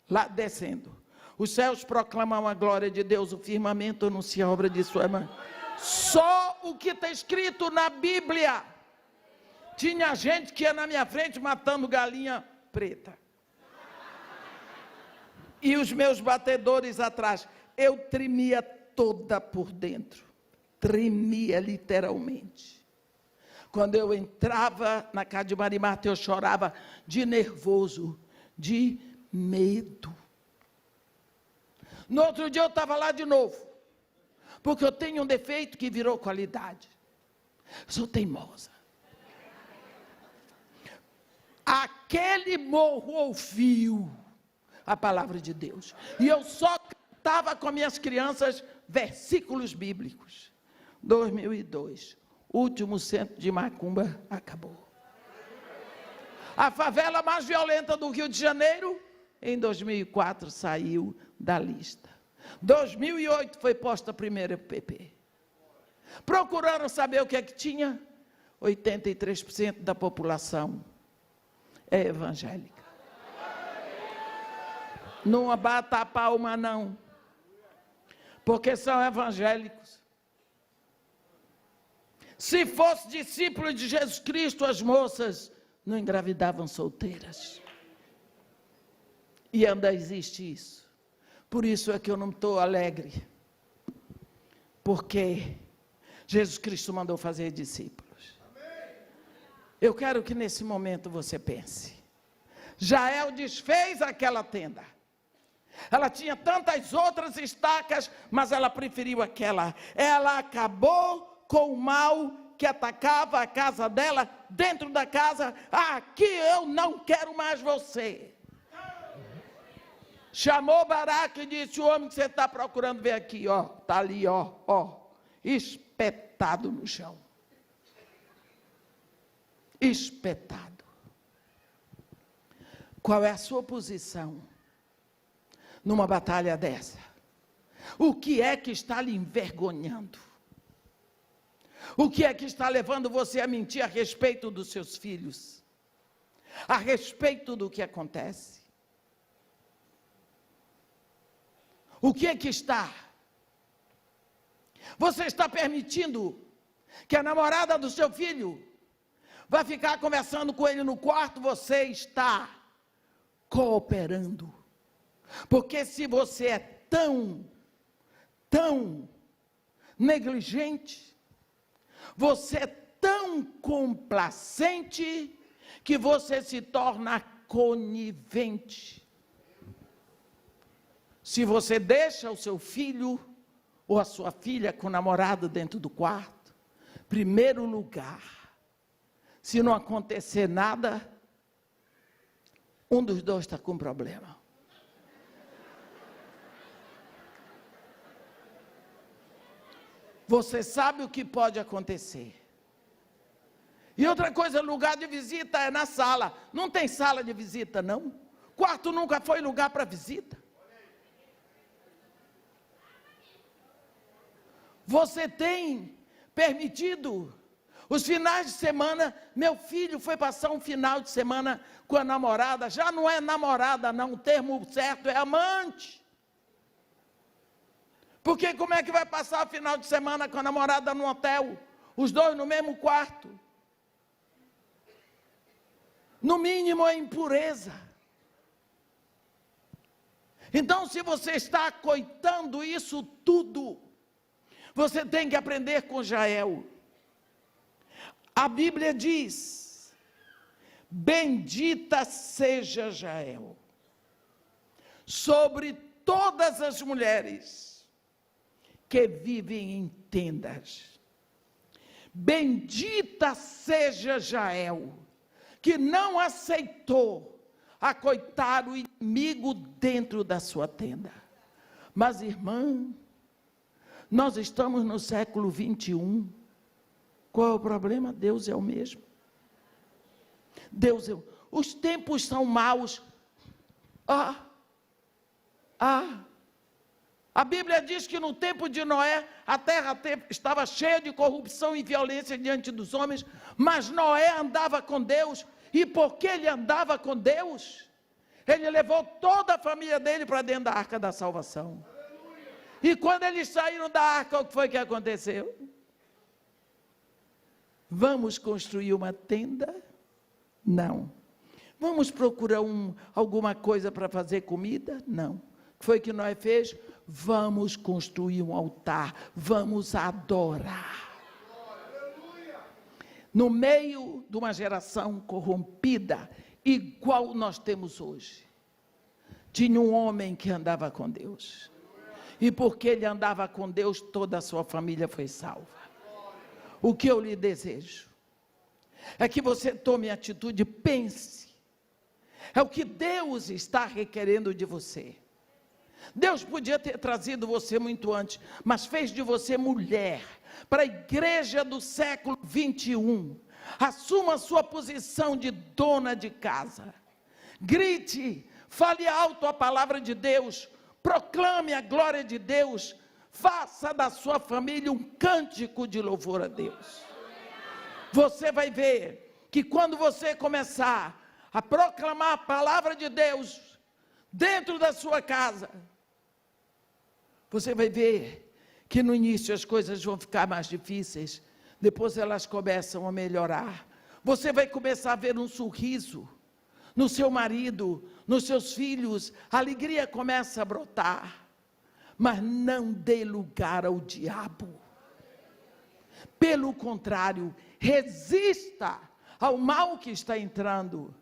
Speaker 1: lá descendo. Os céus proclamam a glória de Deus, o firmamento anuncia a obra de sua mão. Só o que está escrito na Bíblia. Tinha gente que ia na minha frente matando galinha preta. E os meus batedores atrás. Eu tremia toda por dentro. Tremia literalmente. Quando eu entrava na casa de Marimarta, eu chorava de nervoso, de medo. No outro dia eu estava lá de novo. Porque eu tenho um defeito que virou qualidade. Sou teimosa. Aquele morro ouviu a palavra de Deus. E eu só cantava com minhas crianças versículos bíblicos. 2002. Último centro de macumba acabou. A favela mais violenta do Rio de Janeiro, em 2004, saiu da lista. 2008 foi posta a primeira PP. Procuraram saber o que é que tinha? 83% da população é evangélica. Não bata a palma, não. Porque são evangélicos. Se fosse discípulo de Jesus Cristo, as moças não engravidavam solteiras. E ainda existe isso. Por isso é que eu não estou alegre. Porque Jesus Cristo mandou fazer discípulos. Eu quero que nesse momento você pense. Jael desfez aquela tenda. Ela tinha tantas outras estacas, mas ela preferiu aquela. Ela acabou com o mal que atacava a casa dela, dentro da casa. Aqui eu não quero mais você. Chamou Baraque e disse: o homem que você está procurando, vem aqui, ó, está ali, ó, espetado no chão. Espetado. Qual é a sua posição numa batalha dessa? O que é que está lhe envergonhando? O que é que está levando você a mentir a respeito dos seus filhos? A respeito do que acontece? O que é que está? Você está permitindo que a namorada do seu filho vai ficar conversando com ele no quarto? Você está cooperando. Porque se você é tão negligente, Você é tão complacente que você se torna conivente. Se você deixa o seu filho ou a sua filha com o namorado dentro do quarto, primeiro lugar, se não acontecer nada, um dos dois está com problema. Você sabe o que pode acontecer. E outra coisa, lugar de visita é na sala. Não tem sala de visita, não. Quarto nunca foi lugar para visita. Você tem permitido os finais de semana. Meu filho foi passar um final de semana com a namorada. Já não é namorada, não. O termo certo é amante. Porque como é que vai passar o final de semana com a namorada no hotel? Os dois no mesmo quarto. No mínimo é impureza. Então, se você está acoitando isso tudo, você tem que aprender com Jael. A Bíblia diz: bendita seja Jael sobre todas as mulheres que vivem em tendas. Bendita seja Jael, que não aceitou acoitar o inimigo dentro da sua tenda. Mas, irmã, nós estamos no século 21. Qual é o problema? Deus é o mesmo. Os tempos são maus. A Bíblia diz que no tempo de Noé, a terra estava cheia de corrupção e violência diante dos homens, mas Noé andava com Deus, e porque ele andava com Deus, ele levou toda a família dele para dentro da arca da salvação. E quando eles saíram da arca, o que foi que aconteceu? Vamos construir uma tenda? Não. Vamos procurar alguma coisa para fazer comida? Não. O que foi que Noé fez? Vamos construir um altar, vamos adorar. No meio de uma geração corrompida, igual nós temos hoje, tinha um homem que andava com Deus. E porque ele andava com Deus, toda a sua família foi salva. O que eu lhe desejo é que você tome atitude, pense. É o que Deus está requerendo de você. Deus podia ter trazido você muito antes, mas fez de você mulher, para a igreja do século 21. Assuma a sua posição de dona de casa. Grite, fale alto a palavra de Deus, proclame a glória de Deus, faça da sua família um cântico de louvor a Deus. Você vai ver que quando você começar a proclamar a palavra de Deus dentro da sua casa, você vai ver que no início as coisas vão ficar mais difíceis, depois elas começam a melhorar. Você vai começar a ver um sorriso no seu marido, nos seus filhos, a alegria começa a brotar. Mas não dê lugar ao diabo. Pelo contrário, resista ao mal que está entrando,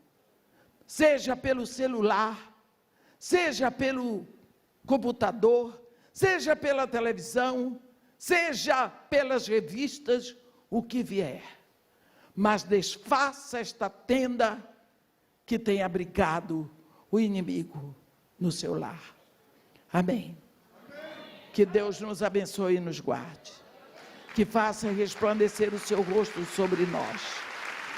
Speaker 1: seja pelo celular, seja pelo computador, seja pela televisão, seja pelas revistas, o que vier. Mas desfaça esta tenda que tem abrigado o inimigo no seu lar. Amém. Que Deus nos abençoe e nos guarde. Que faça resplandecer o seu rosto sobre nós.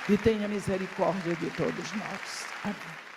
Speaker 1: E tenha misericórdia de todos nós. Amém.